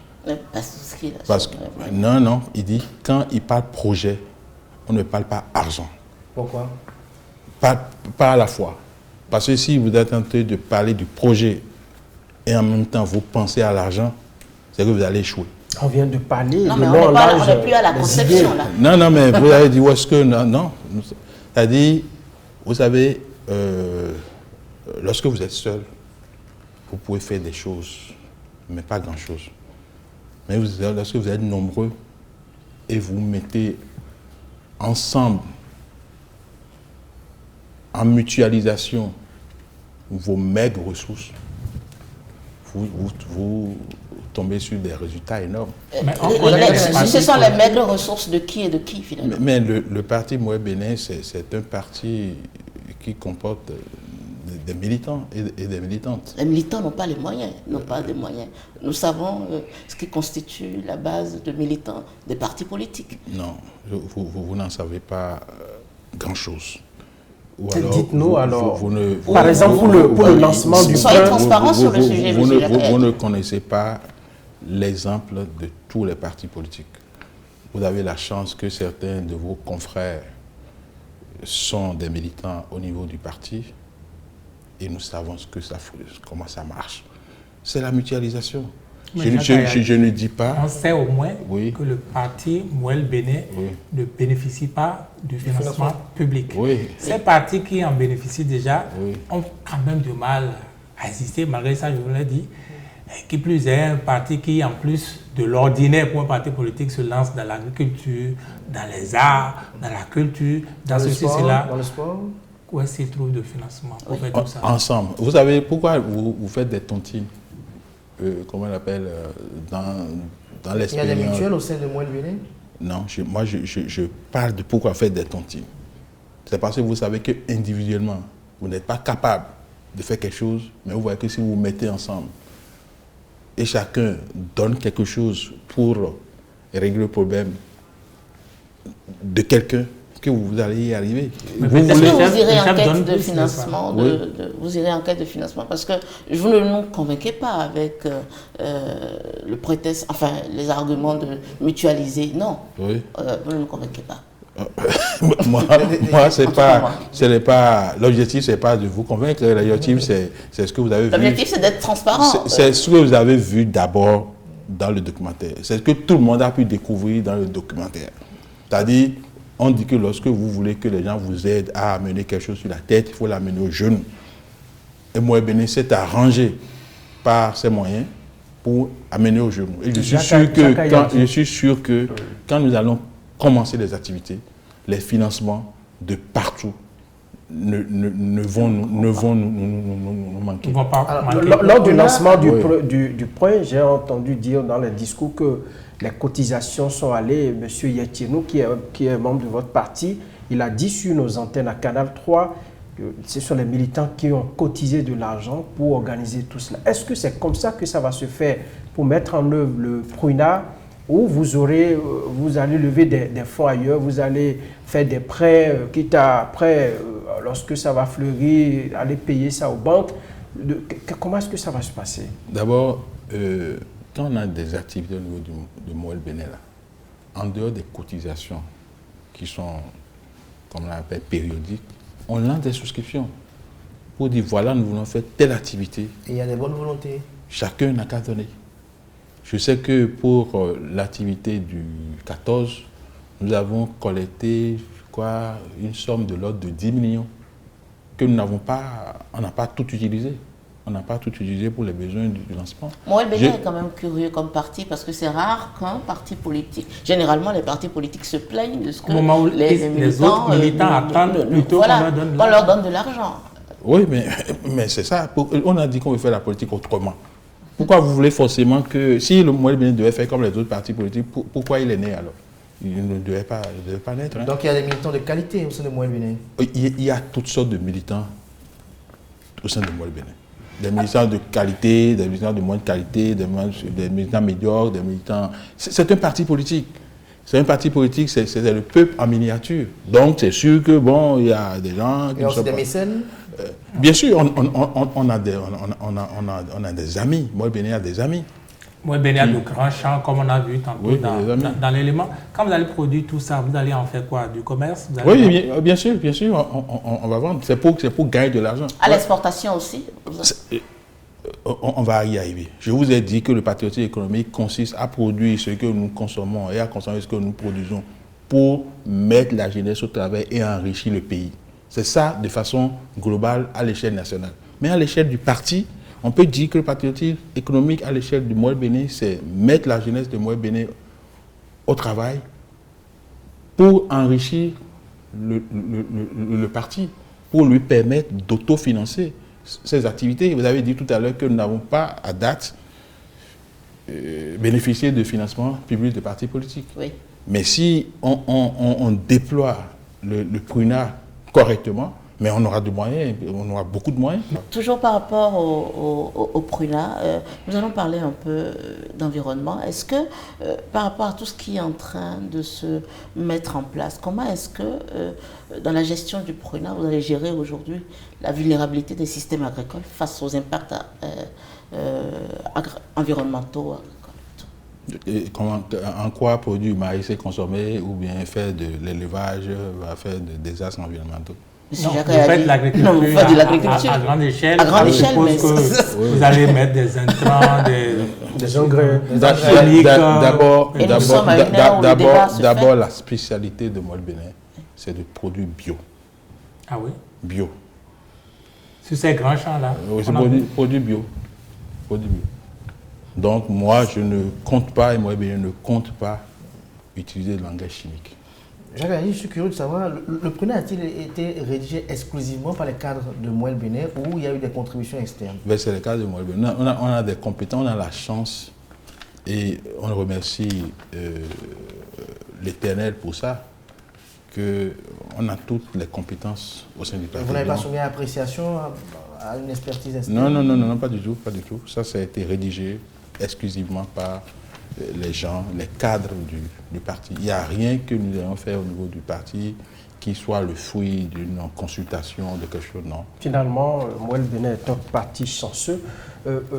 Non, il dit, quand il parle projet, on ne parle pas argent. Pourquoi? Pas à la fois. Parce que si vous êtes en train de parler du projet et en même temps vous pensez à l'argent, c'est que vous allez échouer. On vient de parler non, de mais on n'est plus à la conception là. Non, mais vous avez dit où est-ce que... Non. C'est-à-dire, vous savez, lorsque vous êtes seul, vous pouvez faire des choses, mais pas grand-chose. Mais lorsque vous êtes nombreux et vous mettez ensemble, en mutualisation, vos maigres ressources, vous tombez sur des résultats énormes. Ce sont les maigres ressources de qui et de qui finalement? Mais le parti Moël Bénin, c'est un parti qui comporte des militants et des militantes. Les militants n'ont pas les moyens, n'ont pas des moyens. Nous savons ce qui constitue la base de militants des partis politiques. Non, vous n'en savez pas grand-chose. Dites-nous alors, par exemple pour le lancement du soyez transparent sur le sujet, vous ne connaissez pas l'exemple de tous les partis politiques. Vous avez la chance que certains de vos confrères sont des militants au niveau du parti et nous savons comment ça marche. C'est la mutualisation. Je ne dis pas... On sait au moins que le parti Mouel Bénin ne bénéficie pas du financement public. Ces partis qui en bénéficient déjà ont quand même du mal à exister. Malgré ça, je vous l'ai dit, qui plus est, un parti qui, en plus de l'ordinaire pour un parti politique, se lance dans l'agriculture, dans les arts, dans la culture, dans ceci, cela. Dans le sport. Où est-ce qu'il trouve de financement pour faire tout ça? Ensemble. Vous savez pourquoi vous faites des tontines? Comment on appelle dans l'expérience. Il y a des mutuelles au sein de Mouel Bénin? Non, moi je parle de pourquoi faire des tontines. C'est parce que vous savez qu'individuellement, vous n'êtes pas capable de faire quelque chose, mais vous voyez que si vous vous mettez ensemble et chacun donne quelque chose pour régler le problème de quelqu'un, que vous allez y arriver. Vous irez en quête de financement, vous irez en quête de financement, parce que vous ne nous convainquez pas avec le prétexte, enfin les arguments de mutualiser. Non, vous ne nous convainquez pas. moi, l'objectif, c'est pas de vous convaincre. L'objectif, c'est ce que vous avez vu. L'objectif, c'est d'être transparent. C'est ce que vous avez vu d'abord dans le documentaire. C'est ce que tout le monde a pu découvrir dans le documentaire. C'est-à-dire, on dit que lorsque vous voulez que les gens vous aident à amener quelque chose sur la tête, il faut l'amener aux jeunes. Et Mouel Bénin s'est arrangé par ses moyens pour amener aux jeunes. Et je suis sûr que quand nous allons commencer les activités, les financements de partout ne vont nous manquer. Lors du lancement du point, j'ai entendu dire dans les discours que les cotisations sont allées. M. Yetienou, qui est membre de votre parti, il a dit sur nos antennes à Canal 3 que ce sont les militants qui ont cotisé de l'argent pour organiser tout cela. Est-ce que c'est comme ça que ça va se faire pour mettre en œuvre le PRUNA, où vous allez lever des fonds ailleurs, vous allez faire des prêts, quitte à après, lorsque ça va fleurir, aller payer ça aux banques? Comment est-ce que ça va se passer? D'abord, quand on a des activités au niveau de Mouel Bénin, en dehors des cotisations qui sont, comme on l'appelle, périodiques, on lance des souscriptions pour dire voilà, nous voulons faire telle activité. Et il y a des bonnes volontés. Chacun n'a qu'à donner. Je sais que pour l'activité du 14, nous avons collecté, une somme de l'ordre de 10 millions que nous n'avons pas, on n'a pas tout utilisé. On n'a pas tout utilisé pour les besoins du lancement. Mouel Bénin est quand même curieux comme parti parce que c'est rare qu'un parti politique, généralement les partis politiques se plaignent de ce que les autres militants attendent plutôt qu'on leur donne de l'argent. Oui, mais c'est ça. On a dit qu'on veut faire la politique autrement. Pourquoi vous voulez forcément que, si le Mouel Bénin devait faire comme les autres partis politiques, pourquoi il est né alors? Il ne devait pas naître. Hein. Donc il y a des militants de qualité au sein de Mouel Bénin? Il y a toutes sortes de militants au sein de Mouel Bénin. Des militants de qualité, des militants de moins de qualité, des militants médiocres, des militants... C'est un parti politique. C'est un parti politique, c'est le peuple en miniature. Donc c'est sûr que, bon, il y a des gens... Et aussi des mécènes? Bien sûr, on a des amis. Mouel Bénin a des amis. Mouel Bénin a de grands champs, comme on a vu tantôt dans l'élément. Quand vous allez produire tout ça, vous allez en faire quoi? Du commerce? Oui, bien sûr, on va vendre. C'est pour gagner de l'argent. À l'exportation aussi? On va y arriver. Je vous ai dit que le patriotisme économique consiste à produire ce que nous consommons et à consommer ce que nous produisons pour mettre la jeunesse au travail et enrichir le pays. C'est ça de façon globale à l'échelle nationale. Mais à l'échelle du parti, on peut dire que le patriotisme économique à l'échelle du Mouel Bénin, c'est mettre la jeunesse de Mouel Bénin au travail pour enrichir le parti, pour lui permettre d'autofinancer ses activités. Vous avez dit tout à l'heure que nous n'avons pas, à date, bénéficié de financement public de partis politiques. Oui. Mais si on déploie le PRUNA correctement, mais on aura des moyens, on aura beaucoup de moyens. Toujours par rapport au PRUNA, nous allons parler un peu d'environnement. Est-ce que, par rapport à tout ce qui est en train de se mettre en place, comment est-ce que, dans la gestion du PRUNA, vous allez gérer aujourd'hui la vulnérabilité des systèmes agricoles face aux impacts environnementaux agricoles? En quoi produire du maïs est consommé ou bien faire de l'élevage va faire des désastres environnementaux? Non, vous faites de l'agriculture à grande échelle. À grande échelle, mais vous allez mettre des intrants, des engrais, D'abord, la spécialité de Moelle Bénin, c'est de produits bio. Ah oui? Bio. Sur ces grands champs-là? Oui, c'est produits bio. Donc, moi, je ne compte pas, et Moelle Bénin ne compte pas utiliser de l'engrais chimique. Je suis curieux de savoir, le Pruna a-t-il été rédigé exclusivement par les cadres de Moelle Bénin ou il y a eu des contributions externes? C'est le cadre de Moelle Bénin. On a des compétences, on a la chance et on remercie l'Éternel pour ça, qu'on a toutes les compétences au sein du parti. Vous n'avez pas soumis à appréciation à une expertise externe? Non, pas du tout. Ça a été rédigé exclusivement par les gens, les cadres du parti. Il n'y a rien que nous ayons fait au niveau du parti qui soit le fruit d'une consultation, de quelque chose, non. Finalement, Moelle Bénin est un parti chanceux.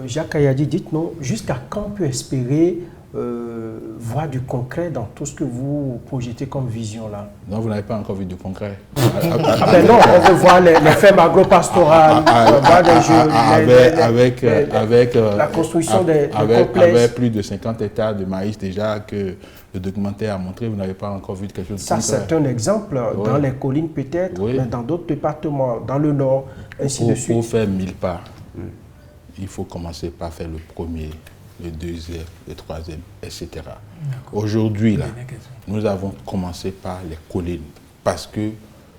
Jacques Ayadi, dites-nous, jusqu'à quand on peut espérer voir du concret dans tout ce que vous projetez comme vision là? Non, vous n'avez pas encore vu du concret. Non, on veut voir les fermes agro-pastorales, la construction des complexes. Avec plus de 50 hectares de maïs déjà que le documentaire a montré, vous n'avez pas encore vu quelque chose de concret. Ça, c'est un exemple dans les collines peut-être, mais dans d'autres départements, dans le nord, ainsi de suite. Pour faire 1000 pas, il faut commencer par faire le premier, le deuxième, le troisième, etc. Aujourd'hui, là, nous avons commencé par les collines parce que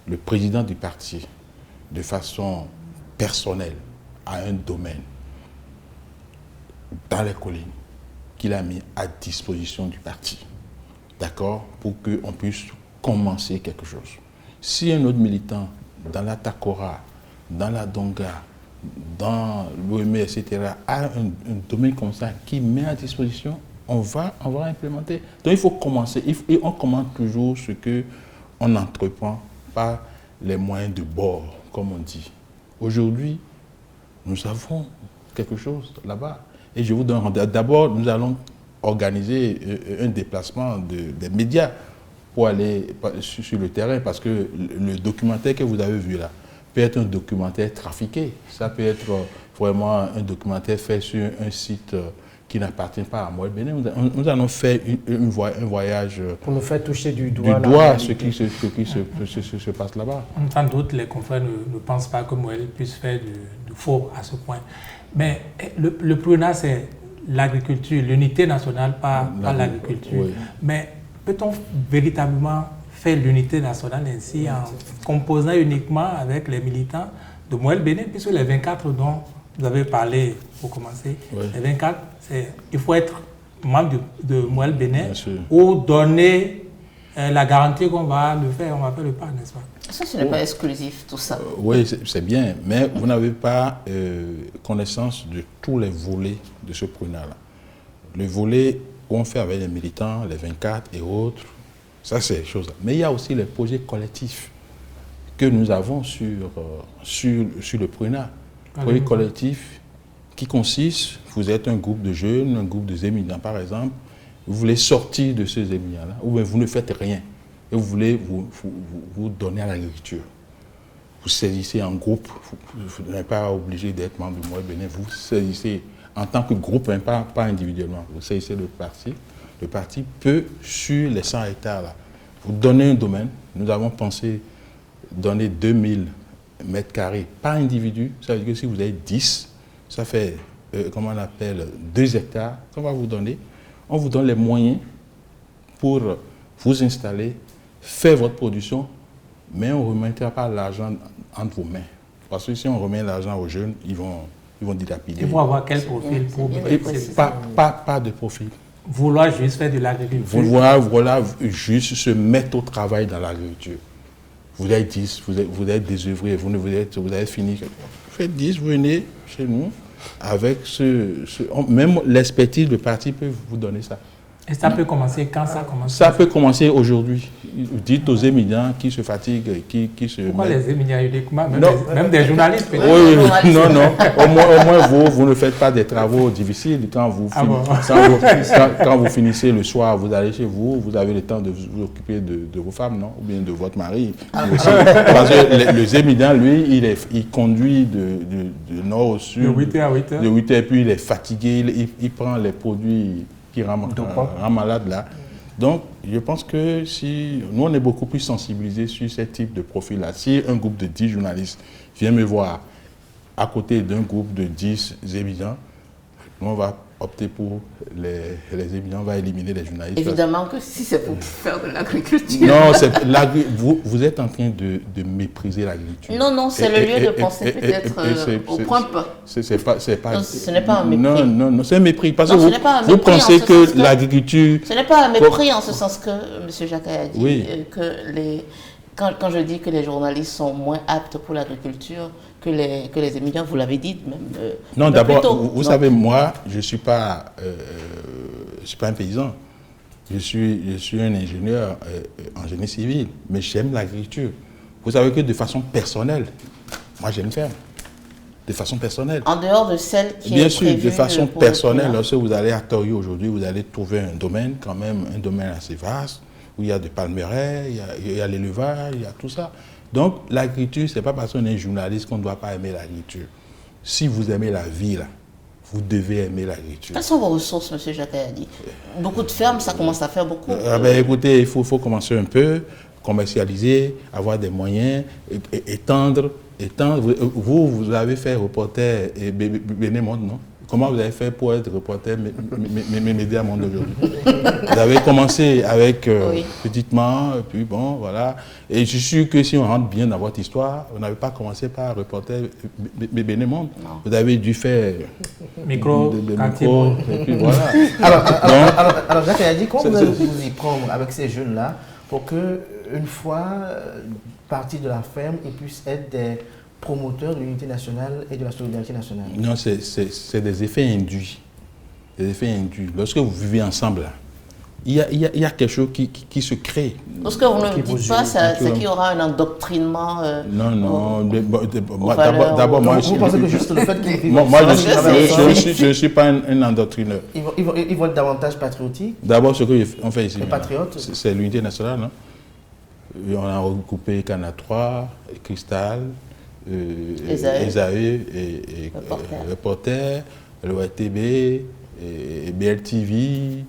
le président du parti, de façon personnelle, a un domaine dans les collines qu'il a mis à disposition du parti, d'accord, pour qu'on puisse commencer quelque chose. Si un autre militant dans la Takora, dans la Donga, dans l'OME, etc., a un domaine comme ça qui met à disposition, on va implémenter. Donc il faut commencer, et on commence toujours ce qu'on n'entreprend pas les moyens de bord, comme on dit. Aujourd'hui, nous avons quelque chose là-bas. Et je vous donne, d'abord, nous allons organiser un déplacement des médias pour aller sur le terrain, parce que le documentaire que vous avez vu là, peut être un documentaire trafiqué. Ça peut être vraiment un documentaire fait sur un site qui n'appartient pas à Moelle Bénin. Nous allons faire un voyage pour nous faire toucher du doigt ce qui se passe là-bas. Sans doute, les confrères ne pensent pas que Moelle puisse faire du faux à ce point. Mais le Pruna, c'est l'agriculture, l'unité nationale par l'agriculture. Oui. Mais peut-on véritablement faire l'unité nationale ainsi en composant uniquement avec les militants de Moelle Bénin, puisque les 24 dont vous avez parlé pour commencer, les 24, il faut être membre de Moelle Bénin ou donner la garantie qu'on va le faire, on va faire le pas, n'est-ce pas? Ça, ce n'est pas exclusif, tout ça. Oui, c'est bien, mais vous n'avez pas connaissance de tous les volets de ce Pruna-là. Le volet qu'on fait avec les militants, les 24 et autres, ça, c'est les choses. Mais il y a aussi les projets collectifs que nous avons sur le Pruna. Projet collectif qui consiste, vous êtes un groupe de jeunes, un groupe de éminents par exemple, vous voulez sortir de ces éminents-là, ou bien vous ne faites rien, et vous voulez vous donner à l'agriculture. Vous saisissez en groupe, vous n'êtes pas obligé d'être membre de Moelle Bénin, vous saisissez en tant que groupe, pas individuellement, vous saisissez le parti. Le parti peut, sur les 100 hectares, là, vous donner un domaine. Nous avons pensé donner 2000 mètres carrés par individu. Ça veut dire que si vous avez 10, ça fait, comment on appelle, 2 hectares qu'on va vous donner. On vous donne les moyens pour vous installer, faire votre production, mais on ne remettra pas l'argent entre vos mains. Parce que si on remet l'argent aux jeunes, ils vont dilapider. Il faut avoir quel profil pour pas de profil. Vouloir juste faire de l'agriculture. Vouloir juste se mettre au travail dans l'agriculture. Vous êtes 10, vous êtes désœuvré, vous avez fini. Vous faites 10, vous venez chez nous avec même l'expertise, le parti peut vous donner ça. Et ça peut commencer quand ça commence? Ça peut commencer aujourd'hui. Dites aux émigrants qui se fatiguent, qui se... Pourquoi les émigrants même des journalistes peut-être? Oui, non. Au moins vous ne faites pas des travaux difficiles. Quand vous finissez le soir, vous allez chez vous, vous avez le temps de vous occuper de vos femmes, non? Ou bien de votre mari. Parce que les émigrants, lui, il conduit de nord au sud. De 8h à 8h. De 8h, puis il est fatigué, il prend les produits qui rend malade là. Donc, je pense que si nous, on est beaucoup plus sensibilisés sur ce type de profil-là. Si un groupe de 10 journalistes vient me voir à côté d'un groupe de 10 émigrants, nous, on va opter pour les émigrants, on va éliminer les journalistes. Évidemment que si c'est pour faire de l'agriculture. Non, vous êtes en train de mépriser l'agriculture. Non, c'est le lieu de penser peut-être au point pas. Non, ce n'est pas un mépris. Non, c'est un mépris. Parce que vous pensez que l'agriculture... Ce n'est pas un mépris en ce sens que M. Jacques a dit que quand je dis que les journalistes sont moins aptes pour l'agriculture que les émigrants, vous l'avez dit même. Non, d'abord, vous savez, moi, je ne suis pas un paysan. Je suis un ingénieur en génie civil, mais j'aime l'agriculture. Vous savez que de façon personnelle, moi j'ai une ferme. De façon personnelle. En dehors de celle qui Bien est sûr, de façon personnelle, lorsque vous allez à Torio aujourd'hui, vous allez trouver un domaine, quand même, un domaine assez vaste, où il y a des palmeraies, il y a l'élevage, il y a tout ça. Donc, l'agriculture, ce n'est pas parce qu'on est journaliste qu'on ne doit pas aimer l'agriculture. Si vous aimez la vie, là, vous devez aimer l'agriculture. Quelles sont vos ressources, M. Jacques a dit? Beaucoup de fermes, ça commence à faire beaucoup. Écoutez, il faut commencer un peu, commercialiser, avoir des moyens, étendre. Vous avez fait reporter Bénémonde, non? Comment vous avez fait pour être reporter Média Monde aujourd'hui? Vous avez commencé avec petitement, puis bon, voilà. Et je suis sûr que si on rentre bien dans votre histoire, vous n'avez pas commencé par reporter Bénémonde. Vous avez dû faire micro, et puis voilà. Alors Jacques a dit, comment vous allez vous y prendre avec ces jeunes-là pour qu'une fois partis de la ferme, ils puissent être des promoteurs de l'unité nationale et de la solidarité nationale? Non, c'est des effets induits. Des effets induits. Lorsque vous vivez ensemble, il y a quelque chose qui se crée. Ce que vous ne dites pas, c'est qu'il y aura un endoctrinement. Non. D'abord, moi, vous pensez que juste le fait qu'ils vivent je ne suis pas un endoctrineur. Ils vont être davantage patriotiques? D'abord, ce qu'on fait ici, c'est l'unité nationale. Non? On a regroupé Cana 3, Cristal, Esaü et Reporter, le RTB, BLTV,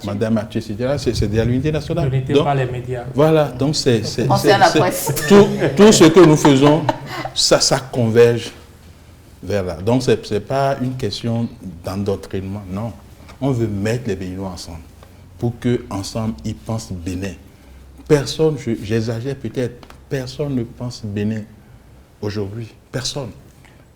Madame Actu, etc. C'est de l'unité nationale. Ne n'était pas les médias. Voilà, donc c'est à la presse. Tout ce que nous faisons, ça converge vers là. Donc ce n'est pas une question d'endoctrinement, non. On veut mettre les Béninois ensemble pour qu'ensemble ils pensent Bénin. Personne, j'exagère peut-être, personne ne pense Bénin aujourd'hui. Personne.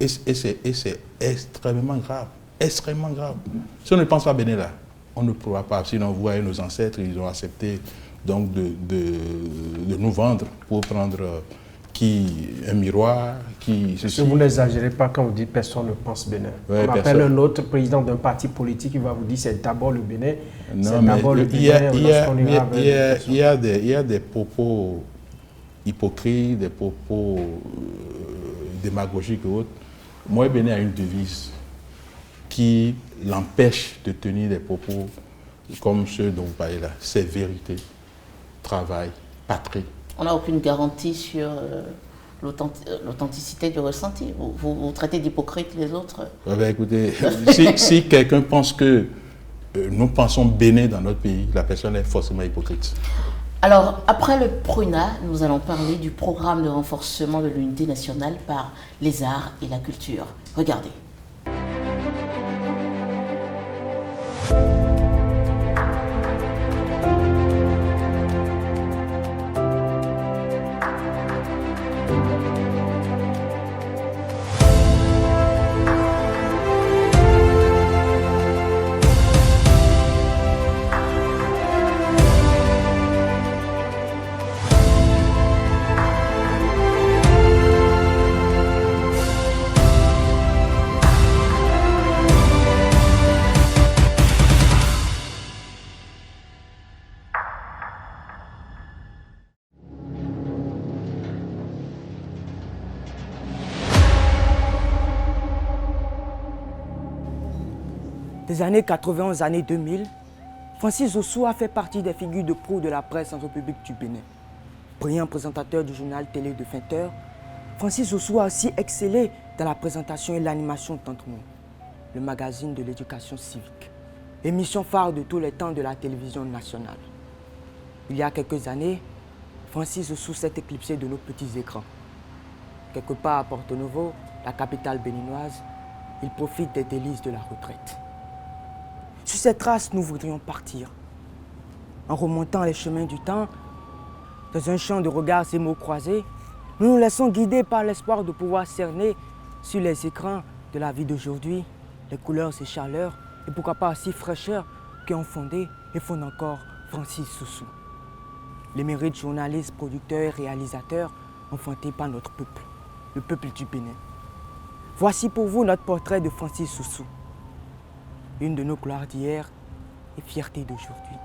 Et c'est extrêmement grave. Extrêmement grave. Si on ne pense pas Bénin là, on ne pourra pas. Sinon, vous voyez, nos ancêtres, ils ont accepté donc de nous vendre pour prendre un miroir, Si vous n'exagérez pas quand vous dites personne ne pense Bénin. On appelle un autre président d'un parti politique qui va vous dire c'est d'abord le Bénin. Non, mais il y a des propos hypocrites, des propos démagogiques et autres. Moi, Bénin a une devise qui l'empêche de tenir des propos comme ceux dont vous parlez là. C'est vérité, travail, patrie. On n'a aucune garantie sur l'authenticité du ressenti. Vous traitez d'hypocrite les autres. Écoutez, si quelqu'un pense que nous pensons Bénin dans notre pays, la personne est forcément hypocrite. Alors, après le PRUNA, nous allons parler du programme de renforcement de l'unité nationale par les arts et la culture. Regardez. Des années 80 aux années 2000, Francis Ossou a fait partie des figures de proue de la presse en République du Bénin. Brillant présentateur du journal télé de 20h, Francis Ossou a aussi excellé dans la présentation et l'animation d'Entre-nous, le magazine de l'éducation civique, émission phare de tous les temps de la télévision nationale. Il y a quelques années, Francis Ossou s'est éclipsé de nos petits écrans. Quelque part à Porto Novo, la capitale béninoise, il profite des délices de la retraite. Sur ces traces, nous voudrions partir. En remontant les chemins du temps, dans un champ de regards et mots croisés, nous nous laissons guider par l'espoir de pouvoir cerner sur les écrans de la vie d'aujourd'hui les couleurs et chaleurs, et pourquoi pas aussi fraîcheur qui ont fondé et fondent encore Francis Ossou. Les mérites journalistes, producteurs et réalisateurs enfantés par notre peuple, le peuple du Bénin. Voici pour vous notre portrait de Francis Ossou, une de nos gloires d'hier et fierté d'aujourd'hui.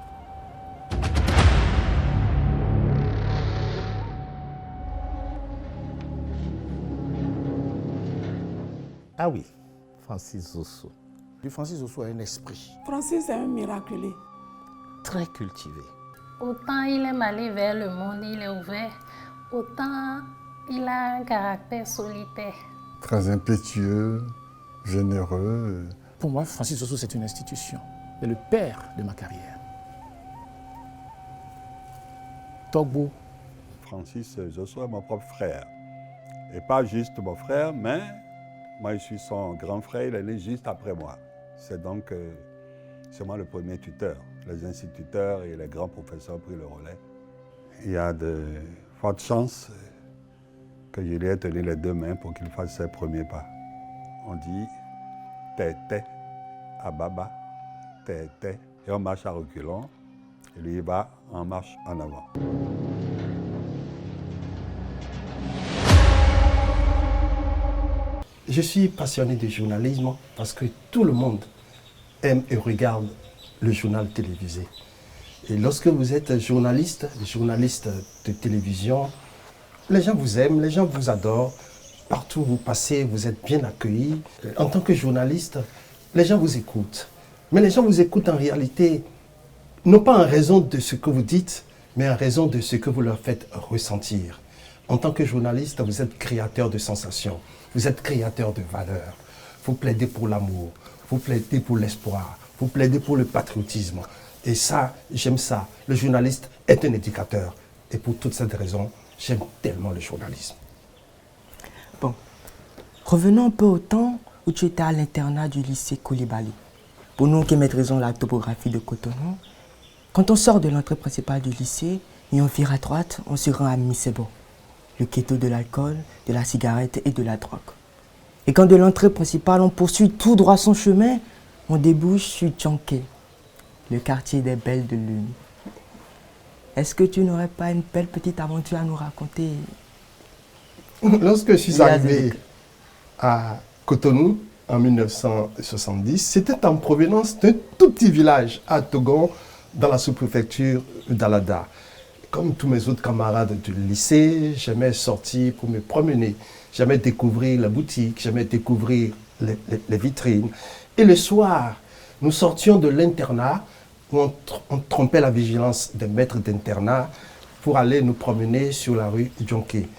Ah oui, Francis Ossou. Francis Ossou a un esprit. Francis est un miraculé. Très cultivé. Autant il aime aller vers le monde, il est ouvert, autant il a un caractère solitaire. Très impétueux, généreux. Pour moi, Francis Ossou, c'est une institution. C'est le père de ma carrière. Togbo. Francis Ossou est mon propre frère. Et pas juste mon frère, mais moi, je suis son grand frère, il est né juste après moi. C'est donc, c'est moi le premier tuteur. Les instituteurs et les grands professeurs ont pris le relais. Il y a de fortes chances que je lui ai tenu les deux mains pour qu'il fasse ses premiers pas. On dit tété à baba, tété, et on marche à reculons, et lui il va en marche en avant. Je suis passionné de journalisme parce que tout le monde aime et regarde le journal télévisé. Et lorsque vous êtes journaliste de télévision, les gens vous aiment, les gens vous adorent. Partout où vous passez, vous êtes bien accueillis. En tant que journaliste, les gens vous écoutent. Mais les gens vous écoutent en réalité, non pas en raison de ce que vous dites, mais en raison de ce que vous leur faites ressentir. En tant que journaliste, vous êtes créateur de sensations, vous êtes créateur de valeurs. Vous plaidez pour l'amour, vous plaidez pour l'espoir, vous plaidez pour le patriotisme. Et ça, j'aime ça. Le journaliste est un éducateur. Et pour toutes ces raisons, j'aime tellement le journalisme. Bon, revenons un peu au temps où tu étais à l'internat du lycée Koulibaly. Pour nous qui maîtrisons la topographie de Cotonou, quand on sort de l'entrée principale du lycée et on vire à droite, on se rend à Misebo, le ghetto de l'alcool, de la cigarette et de la drogue. Et quand de l'entrée principale, on poursuit tout droit son chemin, on débouche sur Djonké, le quartier des Belles de Lune. Est-ce que tu n'aurais pas une belle petite aventure à nous raconter? Lorsque je suis arrivé à Cotonou en 1970, c'était en provenance d'un tout petit village à Togon, dans la sous-préfecture d'Alada. Comme tous mes autres camarades du lycée, j'aimais sortir pour me promener. J'aimais découvrir la boutique, j'aimais découvrir les vitrines. Et le soir, nous sortions de l'internat où on trompait la vigilance des maîtres d'internat pour aller nous promener sur la rue Djonké.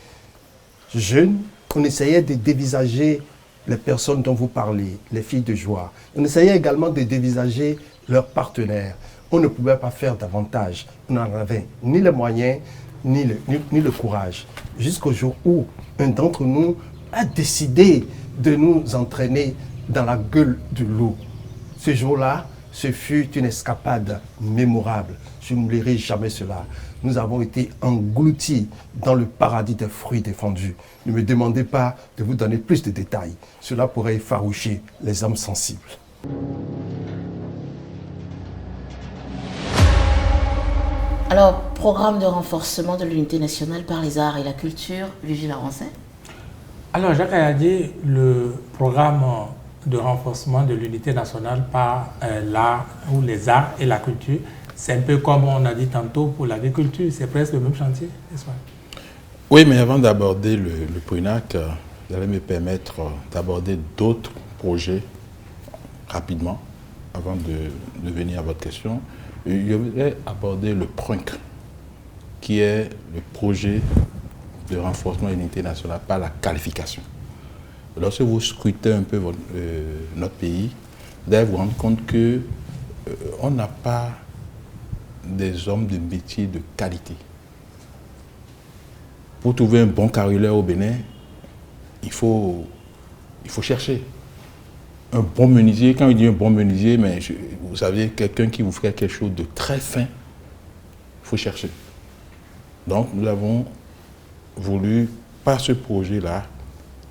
Jeunes, on essayait de dévisager les personnes dont vous parlez, les filles de joie. On essayait également de dévisager leurs partenaires. On ne pouvait pas faire davantage. On n'en avait ni les moyens, ni le courage. Jusqu'au jour où un d'entre nous a décidé de nous entraîner dans la gueule du loup. Ce jour-là, ce fut une escapade mémorable. Je n'oublierai jamais cela. Nous avons été engloutis dans le paradis des fruits défendus. Ne me demandez pas de vous donner plus de détails. Cela pourrait effaroucher les âmes sensibles. Alors, programme de renforcement de l'unité nationale par les arts et la culture, Vigile Arancet. Alors, Jacques Ayadi, le programme de renforcement de l'unité nationale par l'art ou les arts et la culture, c'est un peu comme on a dit tantôt pour l'agriculture, c'est presque le même chantier, n'est-ce pas? Oui, mais avant d'aborder le PRUNAC, vous allez me permettre d'aborder d'autres projets rapidement avant de venir à votre question, je voudrais aborder le PRUNC, qui est le projet de renforcement de l'unité nationale par la qualification. Lorsque vous scrutez un peu notre pays, vous allez vous rendre compte qu'on n'a pas des hommes de métier de qualité. Pour trouver un bon carrioleur au Bénin, il faut chercher. Un bon menuisier, quand je dis un bon menuisier, mais vous savez, quelqu'un qui vous ferait quelque chose de très fin, il faut chercher. Donc nous avons voulu, par ce projet-là,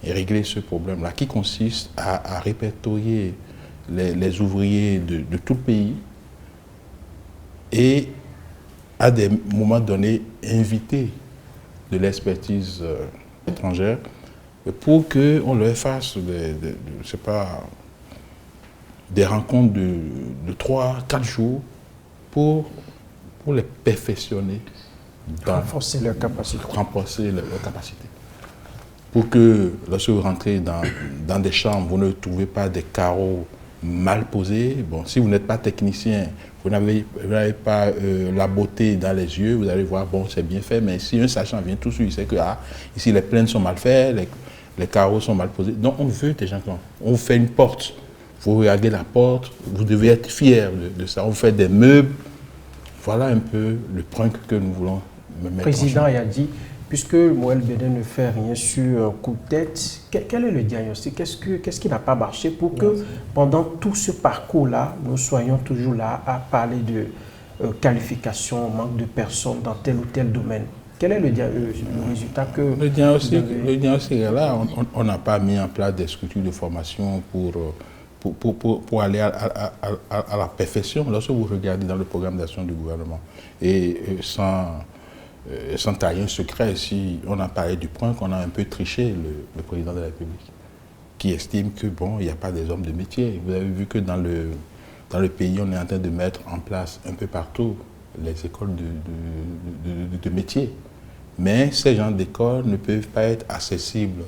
régler ce problème-là, qui consiste à répertorier les ouvriers de tout le pays et à des moments donnés inviter de l'expertise étrangère pour qu'on leur fasse des rencontres de 3-4 jours pour les perfectionner. Renforcer leurs capacités. Pour que lorsque vous rentrez dans des chambres, vous ne trouvez pas des carreaux mal posés. Bon, si vous n'êtes pas technicien, vous n'avez pas la beauté dans les yeux, vous allez voir, bon, c'est bien fait, mais si un sachant vient tout de suite, il sait que ici les plaines sont mal faites, les carreaux sont mal posés. Donc on veut des gens comme on vous fait une porte, vous regardez la porte, vous devez être fier de ça. On vous fait des meubles. Voilà un peu le PRUNC que nous voulons mettre. Le président a dit, puisque Moël Bénin ne fait rien sur un coup de tête, quel est le diagnostic? Qu'est-ce qui n'a pas marché pour que pendant tout ce parcours-là, nous soyons toujours là à parler de qualification, manque de personnes dans tel ou tel domaine? Quel est le résultat que... Le diagnostic est là. On n'a pas mis en place des structures de formation pour aller à la perfection. Lorsque vous regardez dans le programme d'action du gouvernement, et sans tailler un secret, si on a parlé du point qu'on a un peu triché le président de la République, qui estime que bon, il n'y a pas des hommes de métier. Vous avez vu que dans le pays, on est en train de mettre en place un peu partout les écoles de métier. Mais ces genres d'écoles ne peuvent pas être accessibles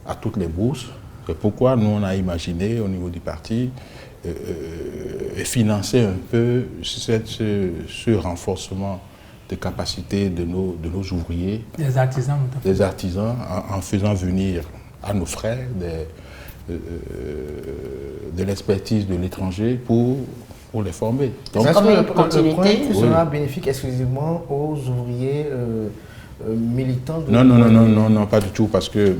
à toutes les bourses. C'est pourquoi nous, on a imaginé au niveau du parti financer un peu ce renforcement de capacité de nos ouvriers. Des artisans. Des artisans, en faisant venir à nos frères de l'expertise de l'étranger pour les former. Donc, le point sera bénéfique exclusivement aux ouvriers militants de... Non, pas du tout, parce que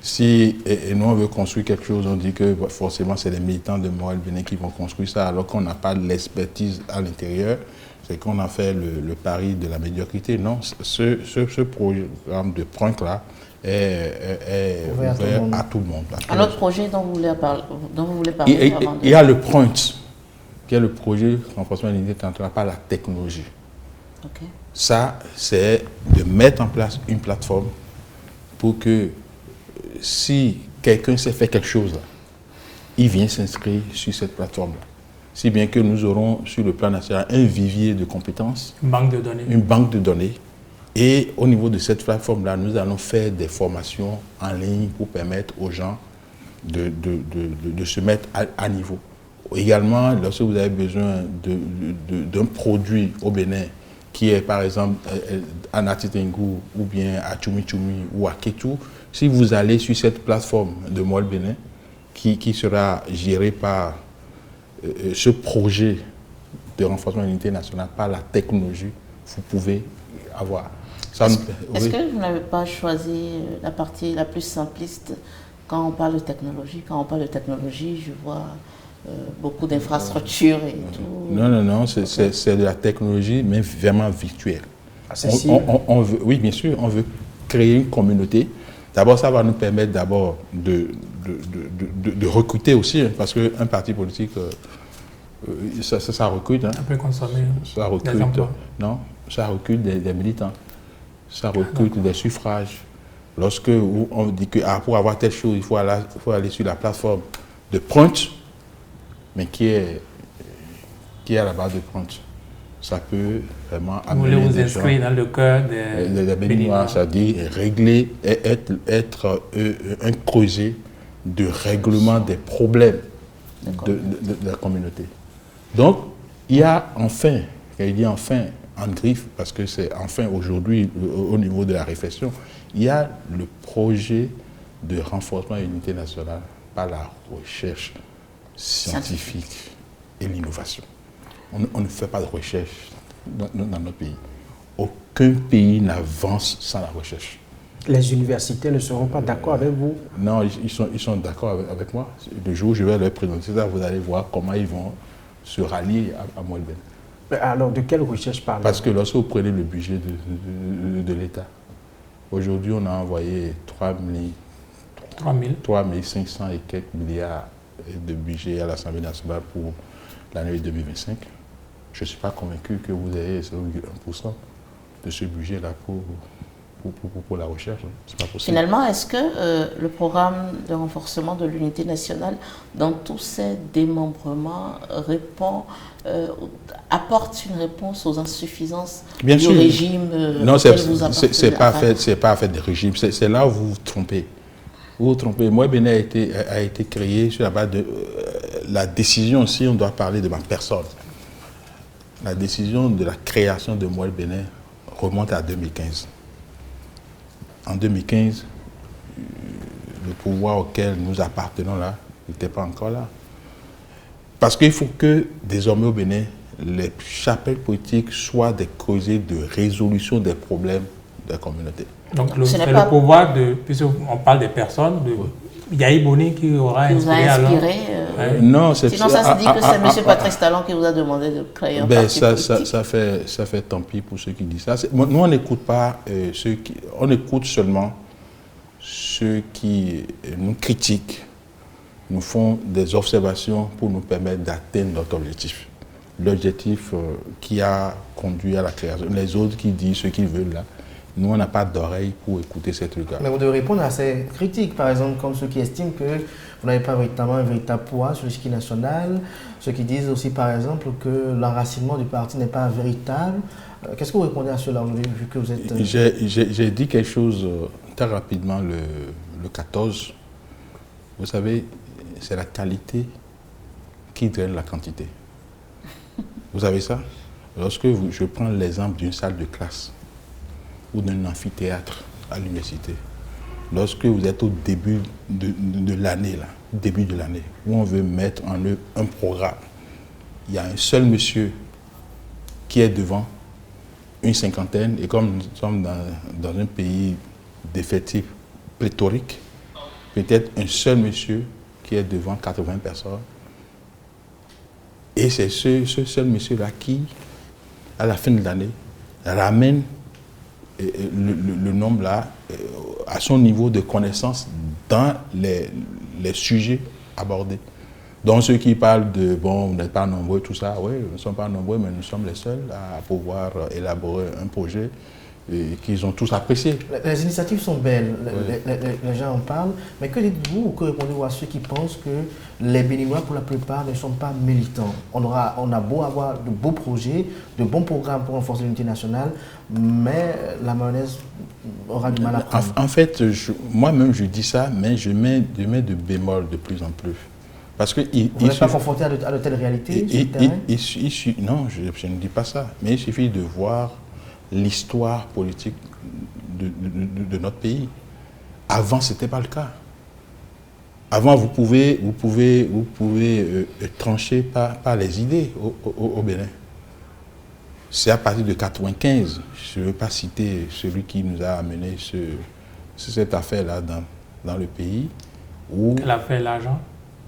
si nous on veut construire quelque chose, on dit que forcément c'est les militants de Moël Bénin qui vont construire ça, alors qu'on n'a pas l'expertise à l'intérieur, c'est qu'on a fait le pari de la médiocrité. Non, ce programme de PRUNC-là est ouvert à tout le monde. Un autre projet dont vous voulez parler il y a le PRUNC, qui est le projet de renforcement de l'unité nationale par la technologie. Okay. Ça, c'est de mettre en place une plateforme pour que si quelqu'un sait faire quelque chose, il vient s'inscrire sur cette plateforme-là. Si bien que nous aurons sur le plan national un vivier de compétences, une banque de données. Et au niveau de cette plateforme-là, nous allons faire des formations en ligne pour permettre aux gens de se mettre à niveau. Également, lorsque vous avez besoin d'un produit au Bénin, qui est par exemple à Natitengu ou bien à Tchoumi ou à Kétou, si vous allez sur cette plateforme de Moël Bénin, qui sera gérée par ce projet de renforcement de l'unité nationale par la technologie, vous pouvez avoir. Est-ce que vous n'avez pas choisi la partie la plus simpliste quand on parle de technologie? Quand on parle de technologie, je vois beaucoup d'infrastructures et tout. Non, c'est de la technologie, mais vraiment virtuelle. On veut, oui, bien sûr, on veut créer une communauté. D'abord, ça va nous permettre d'abord de recruter aussi, hein, parce qu'un parti politique, ça recrute. Hein. On peut consommer ça recrute, des emplois. Non, ça recrute des militants. Ça recrute des suffrages. Lorsque on dit que pour avoir telle chose, il faut aller sur la plateforme de PRUNC, mais qui est à la base de PRUNC. Ça peut vraiment amener vous inscrire dans le cœur des Béninois, c'est-à-dire régler et être un creuset de règlement des problèmes de la communauté. Donc, il y a enfin, quand il dit enfin, en griffe, parce que c'est enfin aujourd'hui au niveau de la réflexion, il y a le projet de renforcement de l'unité nationale par la recherche scientifique et l'innovation. On ne fait pas de recherche dans notre pays. Aucun pays n'avance sans la recherche. Les universités ne seront pas d'accord avec vous? Non, ils sont d'accord avec moi. Le jour où je vais leur présenter ça, vous allez voir comment ils vont se rallier à Moelle Bénin. Alors, de quelle recherche parlez-vous? Parce que lorsque vous prenez le budget de l'État, aujourd'hui, on a envoyé 3 500 et quelques milliards de budget à l'Assemblée nationale pour l'année 2025. Je ne suis pas convaincu que vous ayez 1% de ce budget-là pour la recherche. C'est pas possible. Finalement, est-ce que le programme de renforcement de l'unité nationale, dans tous ses démembrements, apporte une réponse aux insuffisances Bien du sûr. régime Non, auquel vous appartenez? c'est pas fait de régime. C'est là où vous vous trompez. Vous vous trompez. Moelle Bénin a été créé sur la base de la décision, si on doit parler de ma personne. La décision de la création de Moelle Bénin remonte à 2015. En 2015, le pouvoir auquel nous appartenons là n'était pas encore là. Parce qu'il faut que désormais au Bénin, les chapelles politiques soient des causées de résolution des problèmes de la communauté. Donc c'est le pouvoir puisqu'on parle des personnes, Yahi Boni qui aura inspiré alors. Non, sinon ça se dit que c'est M. Patrice Talon qui vous a demandé de créer un parti politique. Ça fait tant pis pour ceux qui disent ça. Nous, on n'écoute pas on écoute seulement ceux qui nous critiquent, nous font des observations pour nous permettre d'atteindre notre objectif. L'objectif qui a conduit à la création. Les autres qui disent ce qu'ils veulent là, nous, on n'a pas d'oreille pour écouter ces trucs-là. Mais vous devez répondre à ces critiques, par exemple, comme ceux qui estiment que vous n'avez pas véritablement un véritable poids sur l'échiquier national, ceux qui disent aussi, par exemple, que l'enracinement du parti n'est pas véritable. Qu'est-ce que vous répondez à cela aujourd'hui, vu que vous êtes... J'ai dit quelque chose très rapidement le 14. Vous savez, c'est la qualité qui draine la quantité. Vous savez ça? Lorsque je prends l'exemple d'une salle de classe, ou d'un amphithéâtre à l'université. Lorsque vous êtes au début de l'année, où on veut mettre en œuvre un programme, il y a un seul monsieur qui est devant une cinquantaine, et comme nous sommes dans un pays d'effectifs pléthoriques, peut-être un seul monsieur qui est devant 80 personnes. Et c'est ce seul monsieur-là qui, à la fin de l'année, ramène le nombre là à son niveau de connaissance dans les sujets abordés. Donc ceux qui parlent de bon, vous n'êtes pas nombreux, tout ça, oui, nous ne sommes pas nombreux, mais nous sommes les seuls à pouvoir élaborer un projet qu'ils ont tous apprécié. Les initiatives sont belles, les gens en parlent, mais que dites-vous ou que répondez-vous à ceux qui pensent que les Béninois, pour la plupart, ne sont pas militants? On a beau avoir de beaux projets, de bons programmes pour renforcer l'unité nationale, mais la mayonnaise aura du mal à prendre. En fait, moi-même je dis ça, mais je mets de bémol de plus en plus. Parce que vous n'êtes pas confronté à de telles réalités sur le terrain? Non, je ne dis pas ça, mais il suffit de voir l'histoire politique de notre pays. Avant, ce n'était pas le cas. Avant, vous pouvez trancher par les idées au Bénin. C'est à partir de 1995, je ne veux pas citer celui qui nous a amené cette affaire-là dans le pays. Quelle affaire, l'argent?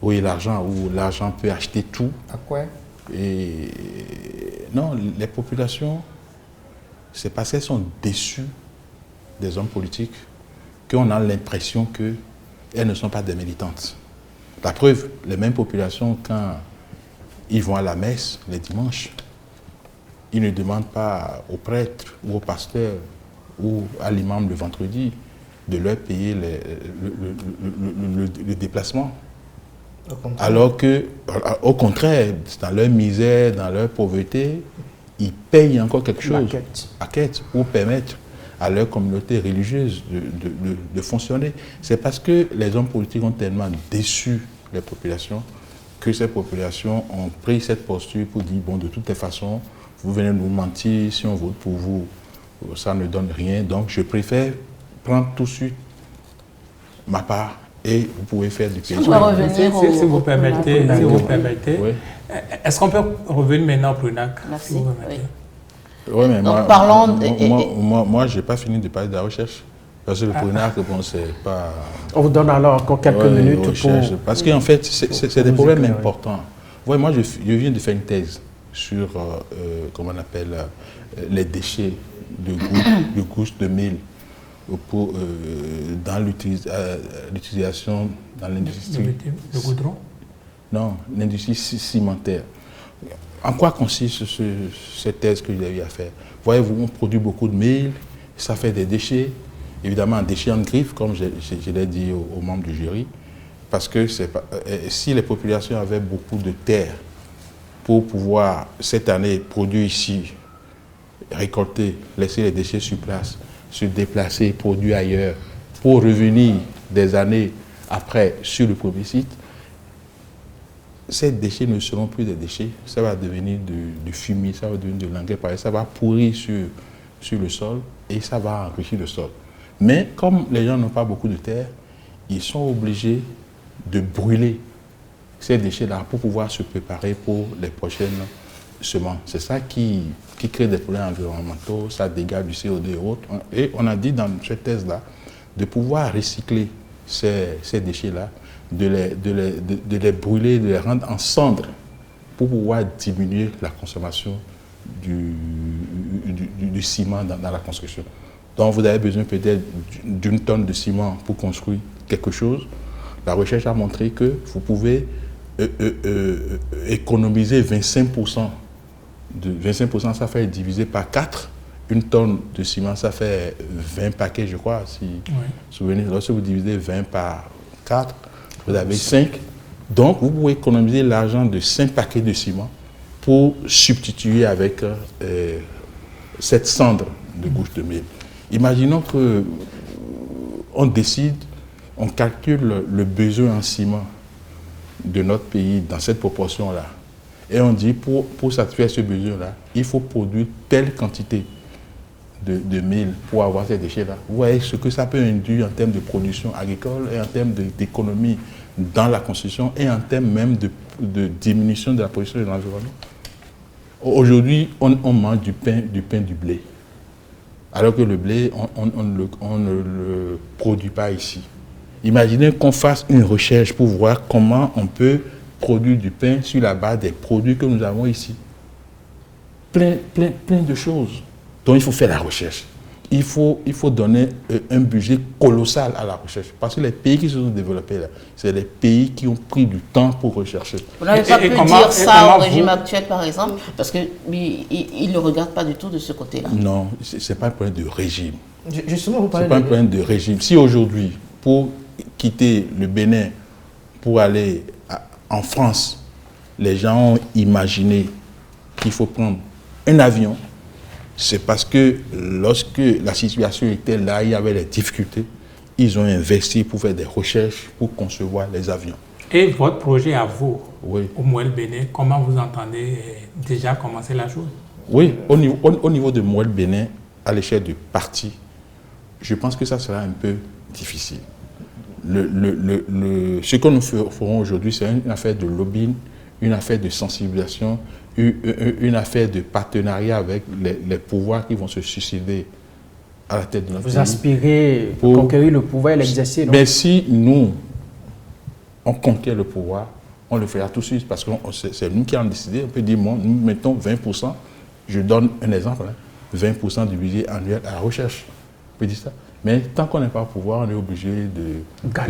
Oui, l'argent, où l'argent peut acheter tout. À quoi? Et non, les populations, c'est parce qu'elles sont déçues des hommes politiques qu'on a l'impression qu'elles ne sont pas des militantes. La preuve, les mêmes populations, quand ils vont à la messe les dimanches, ils ne demandent pas au prêtre ou au pasteur ou à l'imam le vendredi de leur payer le déplacement. Alors que, au contraire, dans leur misère, dans leur pauvreté, ils payent encore quelque chose à quête pour permettre à leur communauté religieuse de fonctionner. C'est parce que les hommes politiques ont tellement déçu les populations que ces populations ont pris cette posture pour dire, bon, de toutes les façons, vous venez nous mentir, si on vote pour vous, ça ne donne rien. Donc, je préfère prendre tout de suite ma part et vous pouvez faire du pays. Si vous permettez, oui. Est-ce qu'on peut revenir maintenant au PRUNAC? Merci. Oui, mais donc, parlons moi je n'ai pas fini de parler de la recherche. Parce que le PRUNAC, bon, c'est pas... On vous donne alors encore quelques minutes recherche, pour... Parce qu'en fait, c'est des problèmes importants. Ouais, moi, je viens de faire une thèse sur, comment on appelle, les déchets de gousses de mil dans l'utilisation dans l'industrie. Le goudron? Non, l'industrie cimentaire. En quoi consiste cette thèse que j'ai eu à faire? Voyez-vous, on produit beaucoup de mil, ça fait des déchets, évidemment des déchets en griffe, comme je l'ai dit aux membres du jury, parce que si les populations avaient beaucoup de terre pour pouvoir, cette année, produire ici, récolter, laisser les déchets sur place, se déplacer, produire ailleurs, pour revenir des années après sur le premier site, ces déchets ne seront plus des déchets, ça va devenir du fumier, ça va devenir de l'engrais, ça va pourrir sur le sol et ça va enrichir le sol. Mais comme les gens n'ont pas beaucoup de terre, ils sont obligés de brûler ces déchets-là pour pouvoir se préparer pour les prochaines semences. C'est ça qui crée des problèmes environnementaux, ça dégage du CO2 et autres. Et on a dit dans cette thèse-là de pouvoir recycler ces déchets-là, de les brûler, de les rendre en cendres pour pouvoir diminuer la consommation du ciment dans la construction. Donc vous avez besoin peut-être d'une tonne de ciment pour construire quelque chose. La recherche a montré que vous pouvez économiser 25%. 25%, ça fait diviser par 4. Une tonne de ciment, ça fait 20 paquets, je crois, si vous vous souvenez. Lorsque vous divisez 20 par 4, vous avez 5. Donc, vous pouvez économiser l'argent de 5 paquets de ciment pour substituer avec cette cendre de gousse de mil. Imaginons qu'on décide, on calcule le besoin en ciment de notre pays dans cette proportion-là. Et on dit, pour satisfaire ce besoin-là, il faut produire telle quantité de mil pour avoir ces déchets-là. Vous voyez ce que ça peut induire en termes de production agricole et en termes d'économie dans la construction et en termes même de diminution de la pollution de l'environnement. Aujourd'hui, on mange du pain, du blé. Alors que le blé, on ne le produit pas ici. Imaginez qu'on fasse une recherche pour voir comment on peut produire du pain sur la base des produits que nous avons ici. Plein de choses. Donc il faut faire la recherche. Il faut donner un budget colossal à la recherche. Parce que les pays qui se sont développés là, c'est les pays qui ont pris du temps pour rechercher. Vous n'avez pas pu dire ça au régime actuel, par exemple, parce qu'ils ne regardent pas du tout de ce côté-là. Non, ce n'est pas un problème de régime. Justement, vous parlez c'est pas un problème de régime. Si aujourd'hui, pour quitter le Bénin, pour aller en France, les gens ont imaginé qu'il faut prendre un avion, c'est parce que lorsque la situation était là, il y avait des difficultés, ils ont investi pour faire des recherches, pour concevoir les avions. Et votre projet à vous, oui, au Mouel Bénin, comment vous entendez déjà commencer la chose? Oui, au niveau de Mouel Bénin, à l'échelle du parti, je pense que ça sera un peu difficile. Ce que nous ferons aujourd'hui, c'est une affaire de lobbying, une affaire de sensibilisation, une affaire de partenariat avec les pouvoirs qui vont se succéder à la tête de notre pays. Vous aspirez pour conquérir le pouvoir et l'exercer. Mais si nous, on conquiert le pouvoir, on le fera tout de suite parce que c'est nous qui avons décidé. On peut dire, bon, nous mettons 20%, je donne un exemple, 20% du budget annuel à la recherche. On peut dire ça. Mais tant qu'on n'est pas au pouvoir, on est obligé de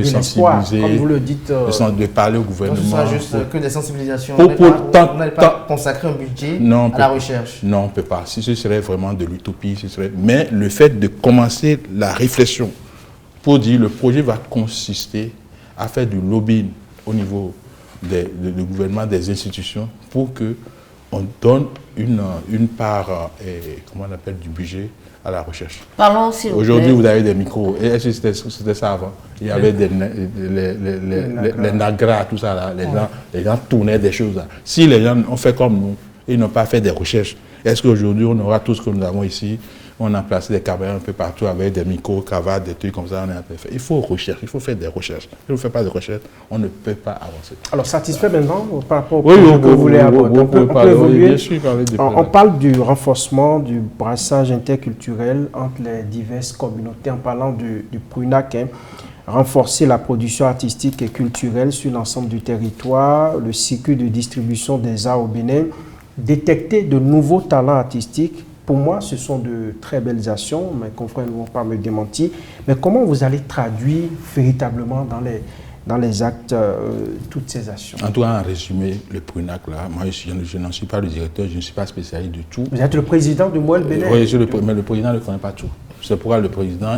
sensibiliser, comme vous le dites, de parler au gouvernement. Ce sera juste que des sensibilisations. On n'allait pas consacrer un budget à la recherche. Non, on ne peut pas. Si ce serait vraiment de l'utopie, ce serait... Mais le fait de commencer la réflexion pour dire le projet va consister à faire du lobbying au niveau du gouvernement, des institutions, pour qu'on donne une part, comment on appelle, du budget à la recherche. Parlons s'il vous plaît. Aujourd'hui, vous avez des micros. Et est-ce que c'était ça avant? Il y avait les nagras, tout ça là. Les gens tournaient des choses là. Si les gens ont fait comme nous, ils n'ont pas fait des recherches, est-ce qu'aujourd'hui on aura tout ce que nous avons ici? On a placé des caméras un peu partout avec des micros, cravates, des trucs comme ça. Il faut recherche, il faut faire des recherches. Si on ne fait pas de recherche, on ne peut pas avancer. Alors, satisfait maintenant par rapport au projet que vous voulez aborder? On peut évoluer. On parle du renforcement du brassage interculturel entre les diverses communautés en parlant du PRUNAC. Renforcer la production artistique et culturelle sur l'ensemble du territoire, le circuit de distribution des arts au Bénin, détecter de nouveaux talents artistiques. Pour moi, ce sont de très belles actions, mes confrères ne vont pas me démentir. Mais comment vous allez traduire véritablement dans les actes toutes ces actions? En tout cas, en résumé, le PRUNAC, là, moi je n'en suis pas le directeur, je ne suis pas spécialiste de tout. Vous êtes le président du Moelle Bénin? Oui, mais le président ne connaît pas tout. C'est pourquoi le président...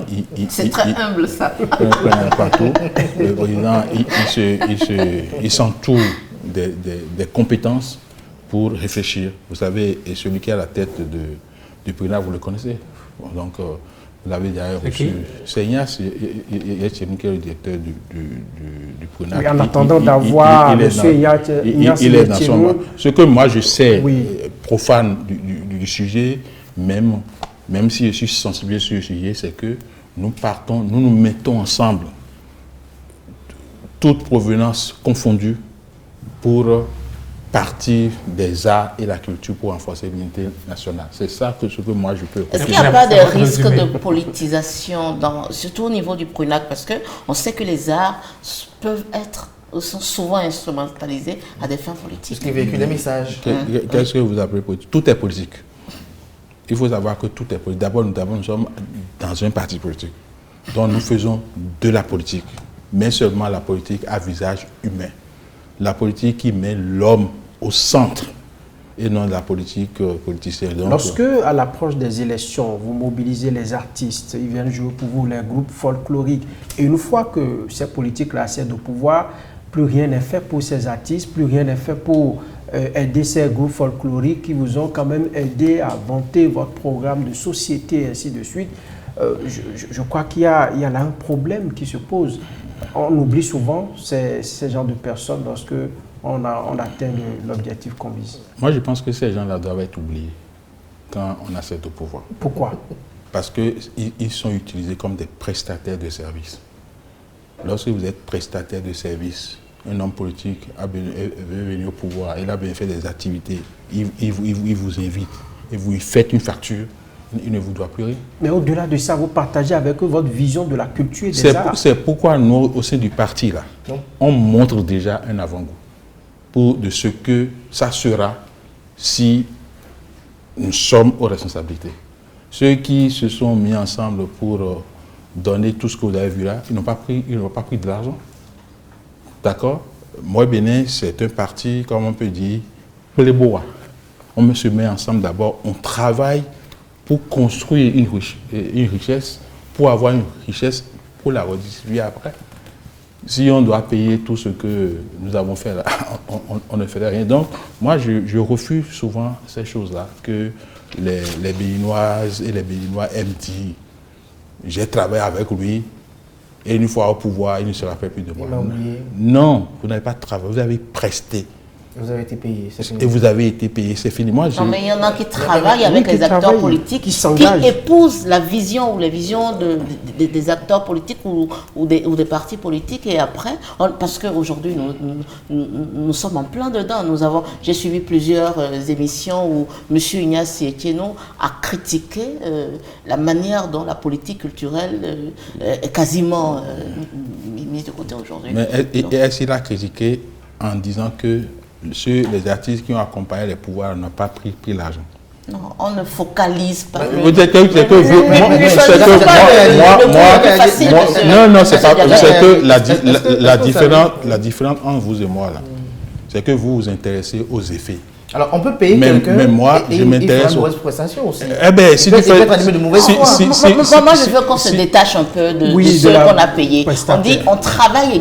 C'est très humble ça. Il ne connaît pas tout. Le président, il s'entoure des compétences pour réfléchir. Vous savez, et celui qui est à la tête du PRUNAC, vous le connaissez. Donc, vous l'avez d'ailleurs reçu. C'est Ignace, qui est le directeur du PRUNAC. Oui, en attendant d'avoir M. Ignace, il est dans son monde. Ce que moi je sais, profane du sujet, même si je suis sensibilisé sur le sujet, c'est que nous nous mettons ensemble, toute provenance confondue, pour partie des arts et la culture pour renforcer l'unité nationale. C'est ça ce que moi je peux... Est-ce qu'il n'y a pas de risque de politisation, surtout au niveau du PRUNAC, parce qu'on sait que les arts sont souvent instrumentalisés à des fins politiques. Parce qu'ils véhiculent des messages. Qu'est-ce que vous appelez politique? Tout est politique. Il faut savoir que tout est politique. D'abord, nous sommes dans un parti politique. Donc nous faisons de la politique, mais seulement la politique à visage humain. La politique qui met l'homme au centre et non la politique politicienne. Donc, lorsque, à l'approche des élections, vous mobilisez les artistes, ils viennent jouer pour vous, les groupes folkloriques, et une fois que ces politiques-là accèdent au pouvoir, plus rien n'est fait pour ces artistes, plus rien n'est fait pour aider ces groupes folkloriques qui vous ont quand même aidé à vanter votre programme de société et ainsi de suite. Je crois qu'il y a là un problème qui se pose. On oublie souvent ces genres de personnes lorsque on atteint l'objectif qu'on vise. Moi, je pense que ces gens-là doivent être oubliés quand on accède au pouvoir. Pourquoi? Parce qu'ils sont utilisés comme des prestataires de services. Lorsque vous êtes prestataire de services, un homme politique veut venir au pouvoir, il a bien fait des activités, il vous invite et vous lui faites une facture. Il ne vous doit plus rien. Mais au-delà de ça, vous partagez avec eux votre vision de la culture et des arts. C'est pourquoi nous, au sein du parti, là, on montre déjà un avant-goût de ce que ça sera si nous sommes aux responsabilités. Ceux qui se sont mis ensemble pour donner tout ce que vous avez vu là, ils n'ont pas pris de l'argent. D'accord? Moi, Bénin, c'est un parti, comme on peut dire, plébois. On se met ensemble d'abord, on travaille pour construire une richesse, pour avoir une richesse, pour la redistribuer après. Si on doit payer tout ce que nous avons fait là, on ne ferait rien. Donc, moi, je refuse souvent ces choses-là, que les Béninoises et les Béninois aiment dire. J'ai travaillé avec lui, et une fois au pouvoir, il ne se rappelle plus de moi. Non, vous n'avez pas travaillé, vous avez presté. Vous avez été payé, c'est fini. Et vous avez été payé, c'est fini. Moi, non, mais il y en a qui travaillent avec les acteurs politiques, qui épousent la vision ou les visions des acteurs politiques ou des partis politiques. Et après, parce qu'aujourd'hui, nous sommes en plein dedans. J'ai suivi plusieurs émissions où M. Ignace Etieno a critiqué la manière dont la politique culturelle est quasiment mise de côté aujourd'hui. Mais est-ce qu'il a critiqué en disant que les artistes qui ont accompagné les pouvoirs n'ont pas pris l'argent? Non, on ne focalise pas. Non, c'est que la différence entre vous et moi, là, c'est que vous vous intéressez aux effets. Alors, on peut payer quelqu'un mais moi, je m'intéresse aux prestations aussi. Eh bien, si tu fais... de mauvaise foi. Moi, je veux qu'on se détache un peu de ceux qu'on a payés. On dit on travaille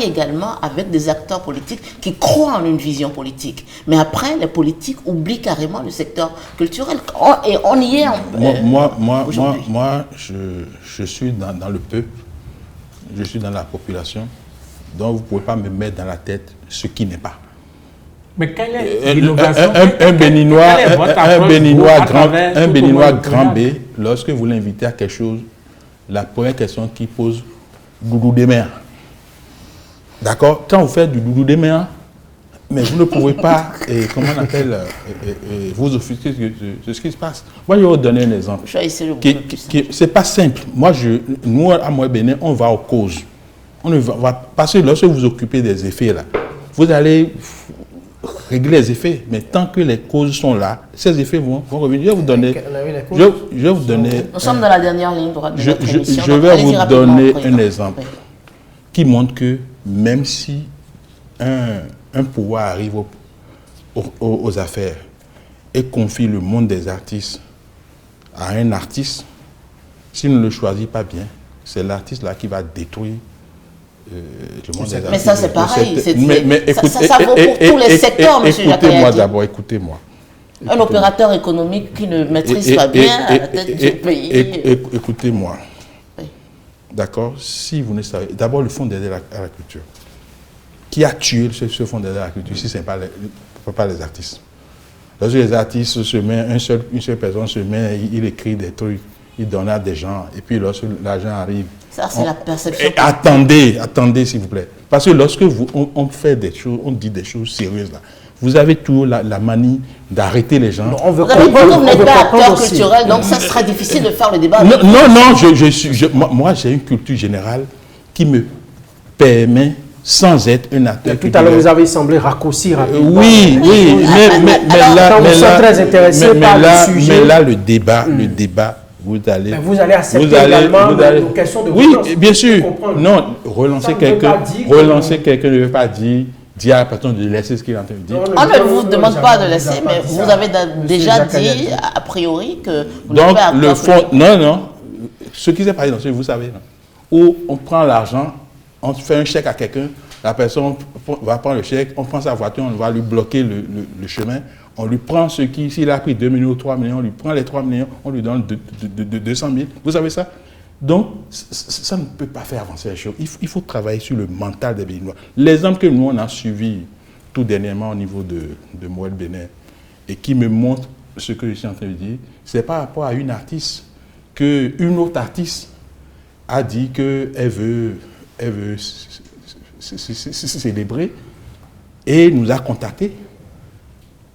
également avec des acteurs politiques qui croient en une vision politique. Mais après, les politiques oublient carrément le secteur culturel. Et on y est un peu. Moi, je suis dans le peuple, je suis dans la population, donc vous ne pouvez pas me mettre dans la tête ce qui n'est pas. Mais quelle est l'innovation? Un Béninois grand B, lorsque vous l'invitez à quelque chose, la première question qu'il pose, doudou des mers. D'accord? Quand vous faites du doudou des mers, mais vous ne pouvez pas, comment on appelle, vous offusquer de ce qui se passe. Moi, je vais vous donner un exemple. C'est pas simple. Nous, à Mouel-Bénin, on va aux causes. Parce que lorsque vous vous occupez des effets, là, vous allez régler les effets, mais tant que les causes sont là, ces effets vont revenir. Je vais vous donner... Nous sommes dans la dernière ligne droite de notre émission. Je vais vous donner un exemple qui montre que même si un pouvoir arrive aux affaires et confie le monde des artistes à un artiste, s'il ne le choisit pas bien, c'est l'artiste là qui va détruire le monde des artistes. Mais ça, c'est pareil. Ça vaut pour tous les secteurs, M. Jacques. Écoutez-moi d'abord, écoutez-moi. Un opérateur économique qui ne maîtrise pas bien la tête du pays. Écoutez-moi. Oui. D'accord? Si vous ne savez... D'abord, le fonds d'aide à la culture. Qui a tué ce fonds d'aide à la culture si ce n'est pas les artistes? Lorsque les artistes se mettent, une seule personne se met, il écrit des trucs, il donne à des gens, et puis lorsque l'argent arrive... Ça, c'est la perception. Attendez, s'il vous plaît. Parce que lorsque on fait des choses, on dit des choses sérieuses, là, vous avez toujours la manie d'arrêter les gens. Vous n'êtes pas acteur culturel, donc ça sera difficile de faire le débat. Moi, j'ai une culture générale qui me permet, sans être un acteur culturel... Tout à l'heure, vous avez semblé raccourcir rapidement. Oui, mais là, le débat, vous allez accepter également nos questions de violence. Oui, bien sûr. Non, relancer quelqu'un ne veut pas dire à la personne de laisser ce qu'il est en train de dire. On ne vous demande pas de laisser, mais vous avez déjà dit, a priori, que vous n'êtes pas le fond, non. Ce qui s'est passé dans ce, vous savez, où on prend l'argent, on fait un chèque à quelqu'un, la personne va prendre le chèque, on prend sa voiture, on va lui bloquer le chemin, on lui prend ce qui, s'il a pris 2 millions ou 3 millions, on lui prend les 3 millions, on lui donne 200 000. Vous savez ça? Donc, ça ne peut pas faire avancer les choses. Il faut travailler sur le mental des Béninois. L'exemple que nous, on a suivi tout dernièrement au niveau de Mouel-Bénin et qui me montre ce que je suis en train de dire, c'est par rapport à une artiste qu'une autre artiste a dit qu'elle veut se célébrer et nous a contactés.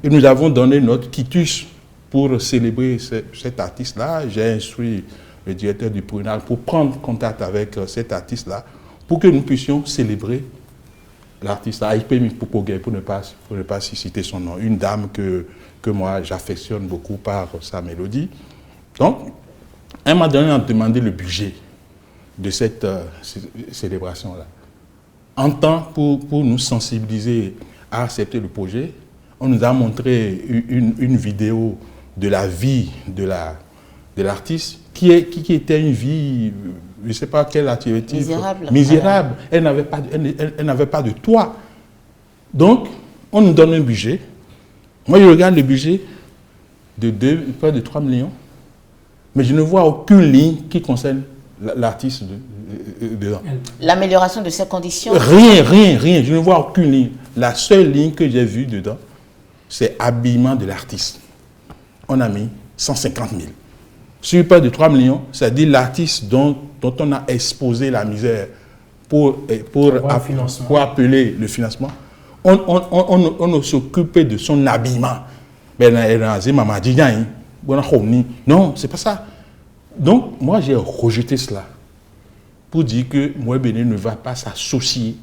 Et nous avons donné notre quitus pour célébrer cet artiste-là. J'ai instruit le directeur du PRUNAC pour prendre contact avec cet artiste-là pour que nous puissions célébrer l'artiste-là, Aïpemi Poupogé, pour ne pas citer son nom. Une dame que moi j'affectionne beaucoup par sa mélodie. Donc, elle m'a demandé le budget de cette célébration-là. En temps pour nous sensibiliser à accepter le projet, on nous a montré une vidéo de la vie de l'artiste qui était une vie, je ne sais pas quelle activité. Misérable. Elle n'avait pas de toit. Donc, on nous donne un budget. Moi, je regarde le budget de près de 3 millions, mais je ne vois aucune ligne qui concerne l'artiste dedans. L'amélioration de ses conditions? Rien. Je ne vois aucune ligne. La seule ligne que j'ai vue dedans, c'est habillement de l'artiste. On a mis 150 000. Sur près de 3 millions, c'est-à-dire l'artiste dont on a exposé la misère pour appeler le financement. On s'occupait de son habillement. Non, c'est pas ça. Donc, moi, j'ai rejeté cela pour dire que Mouel-Bénin ne va pas s'associer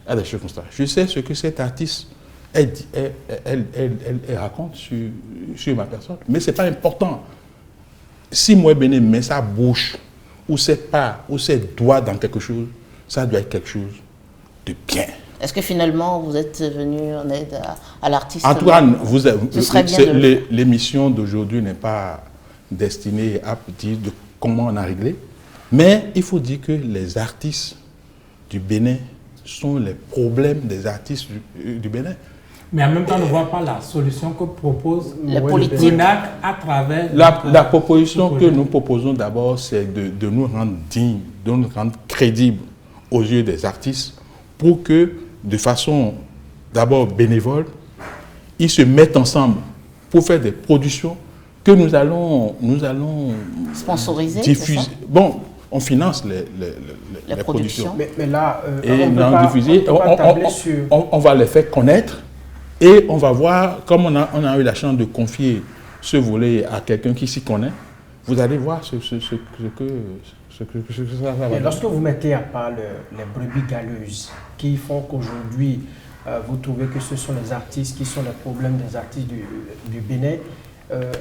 à des choses comme ça. Je sais ce que cet artiste elle raconte sur ma personne, mais ce n'est pas important. Si Mouel-Bénin met sa bouche ou ses pas ou ses doigts dans quelque chose, ça doit être quelque chose de bien. Est-ce que finalement vous êtes venu en aide à l'artiste? Antoine, l'émission d'aujourd'hui n'est pas destinée à dire de comment on a réglé, mais il faut dire que les artistes du Bénin sont les problèmes des artistes du Bénin. Mais en même temps, on ne voit pas la solution que propose la le politique PRONAC à travers... La proposition que nous proposons d'abord, c'est de nous rendre dignes, de nous rendre crédibles aux yeux des artistes pour que, de façon d'abord bénévole, ils se mettent ensemble pour faire des productions que nous allons sponsoriser, diffuser. Bon, on finance les productions. Mais là, on va les faire connaître et on va voir, comme on a eu la chance de confier ce volet à quelqu'un qui s'y connaît, vous allez voir ce que ça va. Et lorsque vous mettez à part les brebis galeuses qui font qu'aujourd'hui, vous trouvez que ce sont les artistes qui sont les problèmes des artistes du Bénin,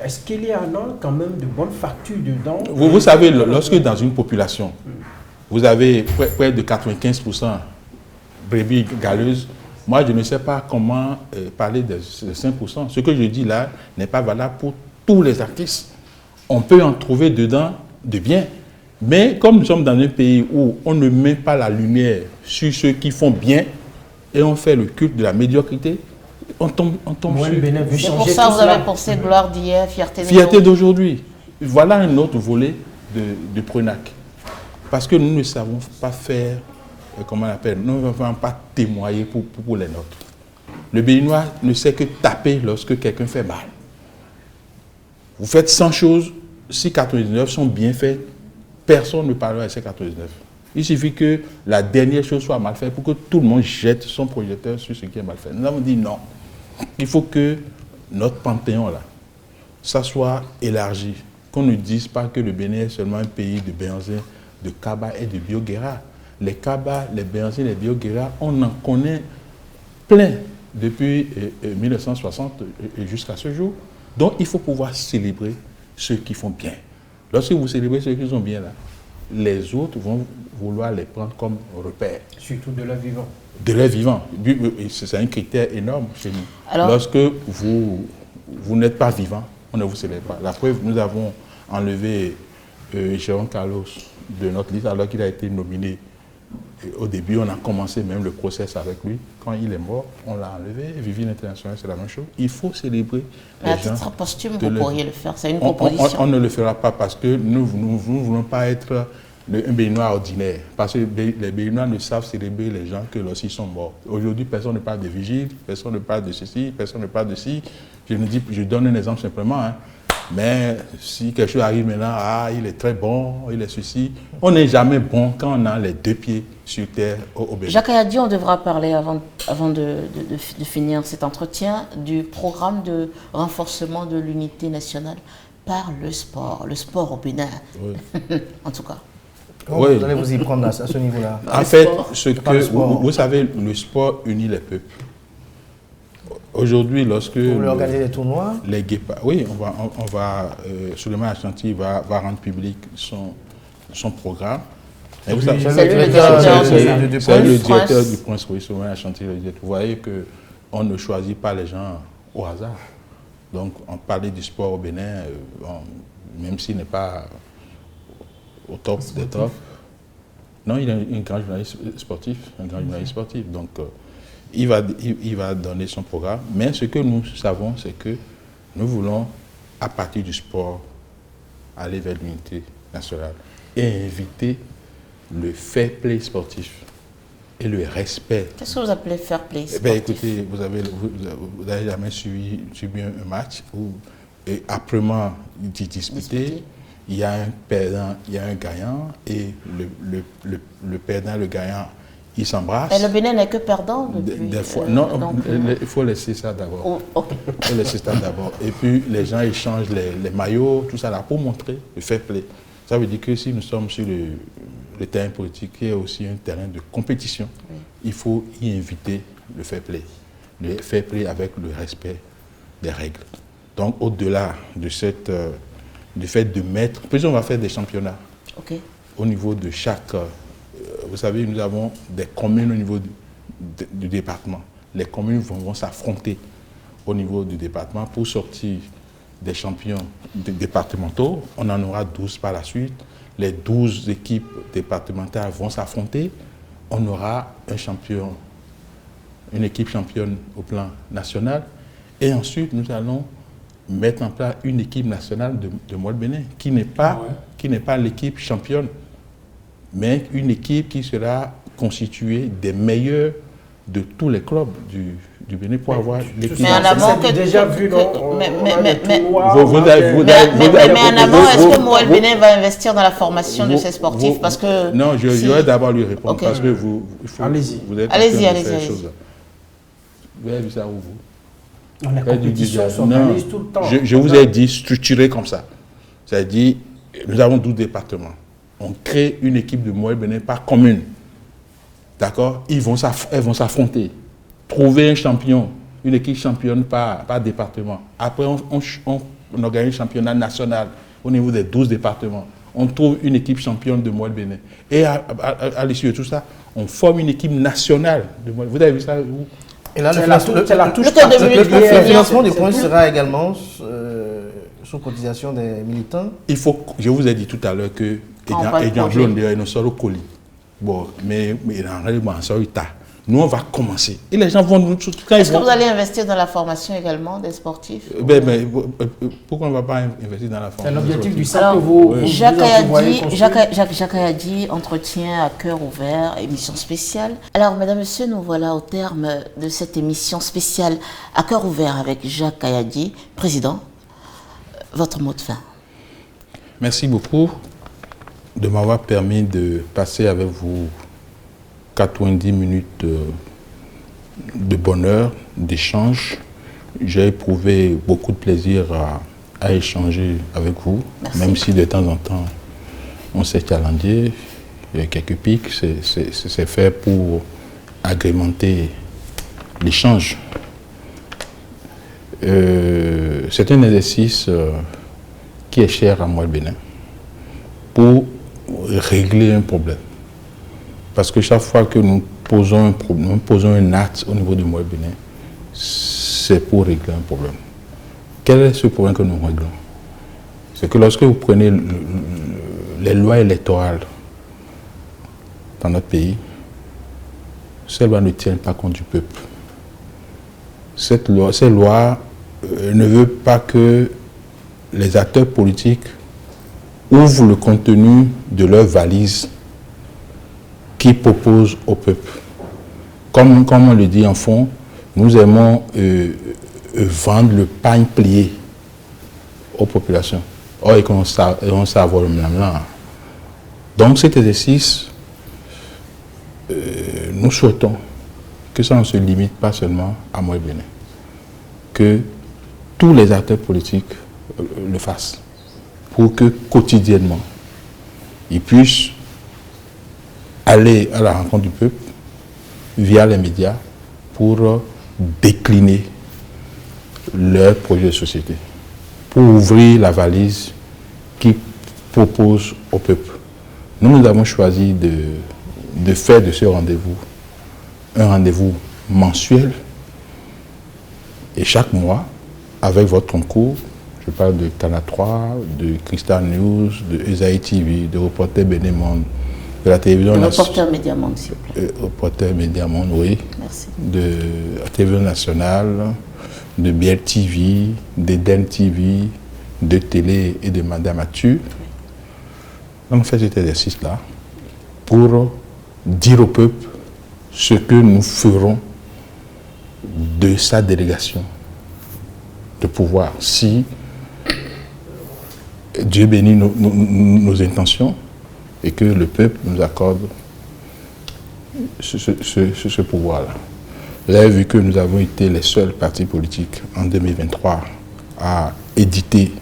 est-ce qu'il y en a quand même de bonnes factures dedans? Vous savez, lorsque dans une population, vous avez près de 95% brebis galeuses, moi je ne sais pas comment parler de 5%. Ce que je dis là n'est pas valable pour tous les artistes. On peut en trouver dedans de bien. Mais comme nous sommes dans un pays où on ne met pas la lumière sur ceux qui font bien et on fait le culte de la médiocrité, on tombe sur... C'est pour ça que vous avez pensé gloire d'hier, fierté d'aujourd'hui. Voilà un autre volet de PRONAC. Parce que nous ne savons pas faire, comment on appelle, nous ne savons pas témoigner pour les nôtres. Le Béninois ne sait que taper lorsque quelqu'un fait mal. Vous faites 100 choses, si 99 sont bien faites, personne ne parlera de ces 99. Il suffit que la dernière chose soit mal faite pour que tout le monde jette son projecteur sur ce qui est mal fait. Nous avons dit non. Il faut que notre panthéon, là, ça soit élargi. Qu'on ne dise pas que le Bénin est seulement un pays de Béanzin, de Kaba et de Bioguera. Les Kaba, les Béanzin, les Bioguera, on en connaît plein depuis 1960 jusqu'à ce jour. Donc il faut pouvoir célébrer ceux qui font bien. Lorsque vous célébrez ceux qui sont bien là, les autres vont vouloir les prendre comme repères. Surtout de leur vivant. De leur vivant. C'est un critère énorme chez nous. Alors, lorsque vous n'êtes pas vivant, on ne vous célèbre pas. La preuve, nous avons enlevé Jérôme Carlos de notre liste alors qu'il a été nominé. Au début, on a commencé même le process avec lui. Quand il est mort, on l'a enlevé. Vivine International, c'est la même chose. Il faut célébrer les gens. À titre posthume, vous pourriez le faire. C'est une proposition. On ne le fera pas parce que nous ne voulons pas être un Béninois ordinaire. Parce que les Béninois ne savent célébrer les gens que lorsqu'ils sont morts. Aujourd'hui, personne ne parle de vigile, personne ne parle de ceci, personne ne parle de ci. Je donne un exemple simplement. Hein. Mais si quelque chose arrive maintenant, il est très bon, il est ceci. On n'est jamais bon quand on a les deux pieds sur terre au Bénin. Jacques Ayadi, on devra parler avant de finir cet entretien du programme de renforcement de l'unité nationale par le sport au Bénin. Oui. En tout cas. Oui. Vous allez vous y prendre à ce niveau-là. En fait, vous savez, le sport unit les peuples. Aujourd'hui, lorsque... Vous voulez organiser des tournois? Les guépards, oui, on va Souleymane Achanti va rendre public son programme. C'est le directeur du Prince, oui, Souleymane Achanti. Vous voyez qu'on ne choisit pas les gens au hasard. Donc, on parlait du sport au Bénin, même s'il n'est pas au top des tops. Non, il est un grand journaliste sportif, Donc, il va donner son programme, mais ce que nous savons, c'est que nous voulons, à partir du sport, aller vers l'unité nationale et inviter le fair play sportif et le respect. Qu'est-ce que vous appelez fair play sportif? Écoutez, vous n'avez jamais subi un match où, âprement disputé, il y a un perdant, il y a un gagnant, et le perdant, le gagnant, ils s'embrassent. Et le Bénin n'est que perdant depuis... Des fois, non, il faut laisser ça d'abord. Oh, okay. Il faut laisser ça d'abord. Et puis, les gens échangent les maillots, tout ça là, pour montrer le fair play. Ça veut dire que si nous sommes sur le terrain politique, qui est aussi un terrain de compétition, il faut y inviter le fair play. Le fair play avec le respect des règles. Donc, au-delà de du fait de mettre... Puis on va faire des championnats. Okay. Au niveau de chaque... vous savez, nous avons des communes au niveau du département. Les communes vont s'affronter au niveau du département pour sortir des champions départementaux. On en aura 12 par la suite. Les 12 équipes départementales vont s'affronter. On aura une équipe championne au plan national. Et ensuite, nous allons mettre en place une équipe nationale de Mouel-Bénin qui n'est pas l'équipe championne, mais une équipe qui sera constituée des meilleurs de tous les clubs du Bénin pour avoir l'équipe. Mais en amont, déjà vu, non? Mais en amont, est-ce que Mouel Bénin va investir dans la formation de ses sportifs? Parce que non, je vais d'abord lui répondre parce que vous êtes allez-y. Vous avez vu ça où vous? La compétition s'organise tout le temps. Je vous ai dit structuré comme ça. C'est-à-dire, nous avons 12 départements. On crée une équipe de Mouel Bénin par commune. D'accord? Elles vont s'affronter. Trouver un champion, une équipe championne par département. Après, on organise un championnat national au niveau des 12 départements. On trouve une équipe championne de Mouel Bénin. Et à l'issue de tout ça, on forme une équipe nationale de Mouel. Vous avez vu ça où? Et là, le financement du point sera également sous cotisation des militants. Je vous ai dit tout à l'heure que nous sommes au colis. Bon, mais en réalité, nous, on va commencer. Et les gens vont nous... Est-ce que vous allez investir dans la formation également des sportifs? Pourquoi on ne va pas investir dans la formation? C'est l'objectif du SAP que vous... Jacques Ayadi, entretien à cœur ouvert, émission spéciale. Alors, mesdames, messieurs, nous voilà au terme de cette émission spéciale à cœur ouvert avec Jacques Ayadi, président. Votre mot de fin. Merci beaucoup de m'avoir permis de passer avec vous 90 minutes de bonheur, d'échange. J'ai éprouvé beaucoup de plaisir à échanger avec vous. Merci. Même si de temps en temps, on s'est challengé, il y a quelques pics, c'est fait pour agrémenter l'échange. C'est un exercice qui est cher à Mouel Bénin pour régler un problème. Parce que chaque fois que nous posons un problème, nous posons un acte au niveau du Mouel Bénin, c'est pour régler un problème. Quel est ce problème que nous réglons? C'est que lorsque vous prenez les lois électorales dans notre pays, ces lois ne tiennent pas compte du peuple. Ces lois ne veulent pas que les acteurs politiques ouvrent le contenu de leur valise qui propose au peuple. Comme on le dit en fond, nous aimons vendre le pain plié aux populations. Or, et qu'on savoir le blâme. Donc cet exercice, nous souhaitons que ça ne se limite pas seulement à Mouel Bénin, que tous les acteurs politiques le fassent, pour que quotidiennement, ils puissent aller à la rencontre du peuple via les médias pour décliner leur projet de société, pour ouvrir la valise qui propose au peuple. Nous avons choisi de faire de ce rendez-vous un rendez-vous mensuel et chaque mois, avec votre concours, je parle de Canal 3, de Crystal News, de Esaïe TV, de Reporter Bénémonde, de la télévision nationale. Reporter Médiamonde, s'il vous plaît. Reporter Médiamonde, oui. Merci. De la télévision nationale, de Biel TV, d'Eden TV, de Télé et de Madame Atu. On fait cet exercice-là pour dire au peuple ce que nous ferons de sa délégation de pouvoir. Si Dieu bénit nos intentions et que le peuple nous accorde ce pouvoir-là. Vous avez vu que nous avons été les seuls partis politiques en 2023 à éditer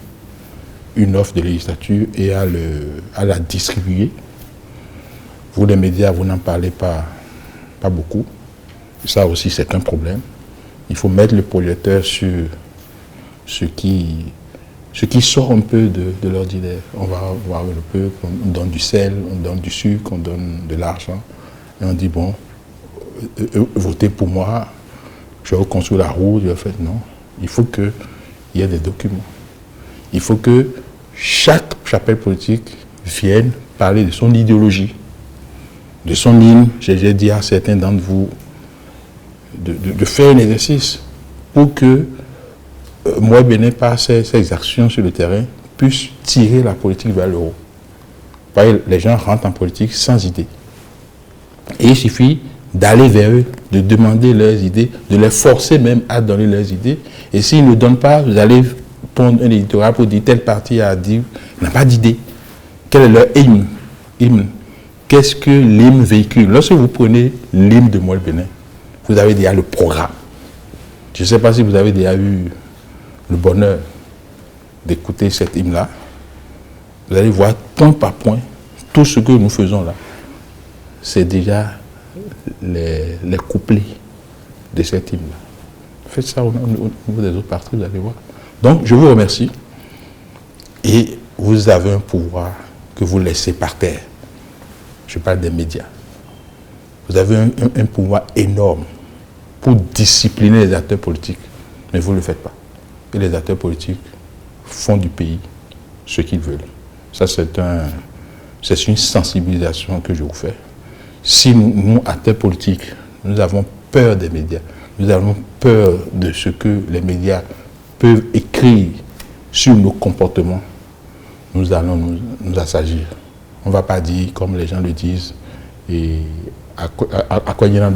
une offre de législature et à la distribuer. Vous, les médias, vous n'en parlez pas beaucoup. Ça aussi, c'est un problème. Il faut mettre le projecteur sur ce qui sort un peu de l'ordinaire. On va voir le peuple, on donne du sel, on donne du sucre, on donne de l'argent. Et on dit, bon, votez pour moi, je vais reconstruire la route, je vais faire... Non, il faut qu'il y ait des documents. Il faut que chaque chapelle politique vienne parler de son idéologie, de son hymne. J'ai dit à certains d'entre vous de faire un exercice pour que Moël Bénin, par ses actions sur le terrain, puisse tirer la politique vers le haut. Les gens rentrent en politique sans idée. Et il suffit d'aller vers eux, de demander leurs idées, de les forcer même à donner leurs idées. Et s'ils ne donnent pas, vous allez pondre un éditorial pour dire tel parti a dit, n'a pas d'idée. Quel est leur hymne? Qu'est-ce que l'hymne véhicule? Lorsque vous prenez l'hymne de Moël Bénin, vous avez déjà le programme. Je ne sais pas si vous avez déjà eu le bonheur d'écouter cet hymne-là. Vous allez voir point par point tout ce que nous faisons là. C'est déjà les couplets de cet hymne-là. Faites ça au niveau des autres parties, vous allez voir. Donc, je vous remercie. Et vous avez un pouvoir que vous laissez par terre. Je parle des médias. Vous avez un pouvoir énorme pour discipliner les acteurs politiques. Mais vous ne le faites pas. Et les acteurs politiques font du pays ce qu'ils veulent. Ça, c'est une sensibilisation que je vous fais. Si nous, acteurs politiques, nous avons peur des médias, nous avons peur de ce que les médias peuvent écrire sur nos comportements, nous allons nous assagir. On ne va pas dire, comme les gens le disent, et à quoi là,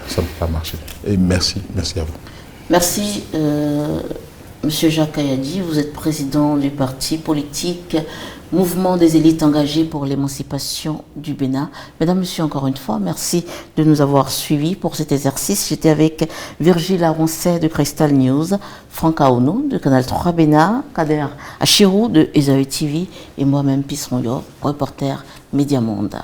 ça ne peut pas marcher. Et merci à vous. Merci, Monsieur Jacques Ayadji. Vous êtes président du parti politique Mouvement des élites engagées pour l'émancipation du Bénin. Mesdames, Messieurs, encore une fois, merci de nous avoir suivis pour cet exercice. J'étais avec Virgile Aroncet de Crystal News, Franck Aono de Canal 3 Bénin, Kader Achirou de Esaü TV et moi-même Pisronyo, reporter Média Monde.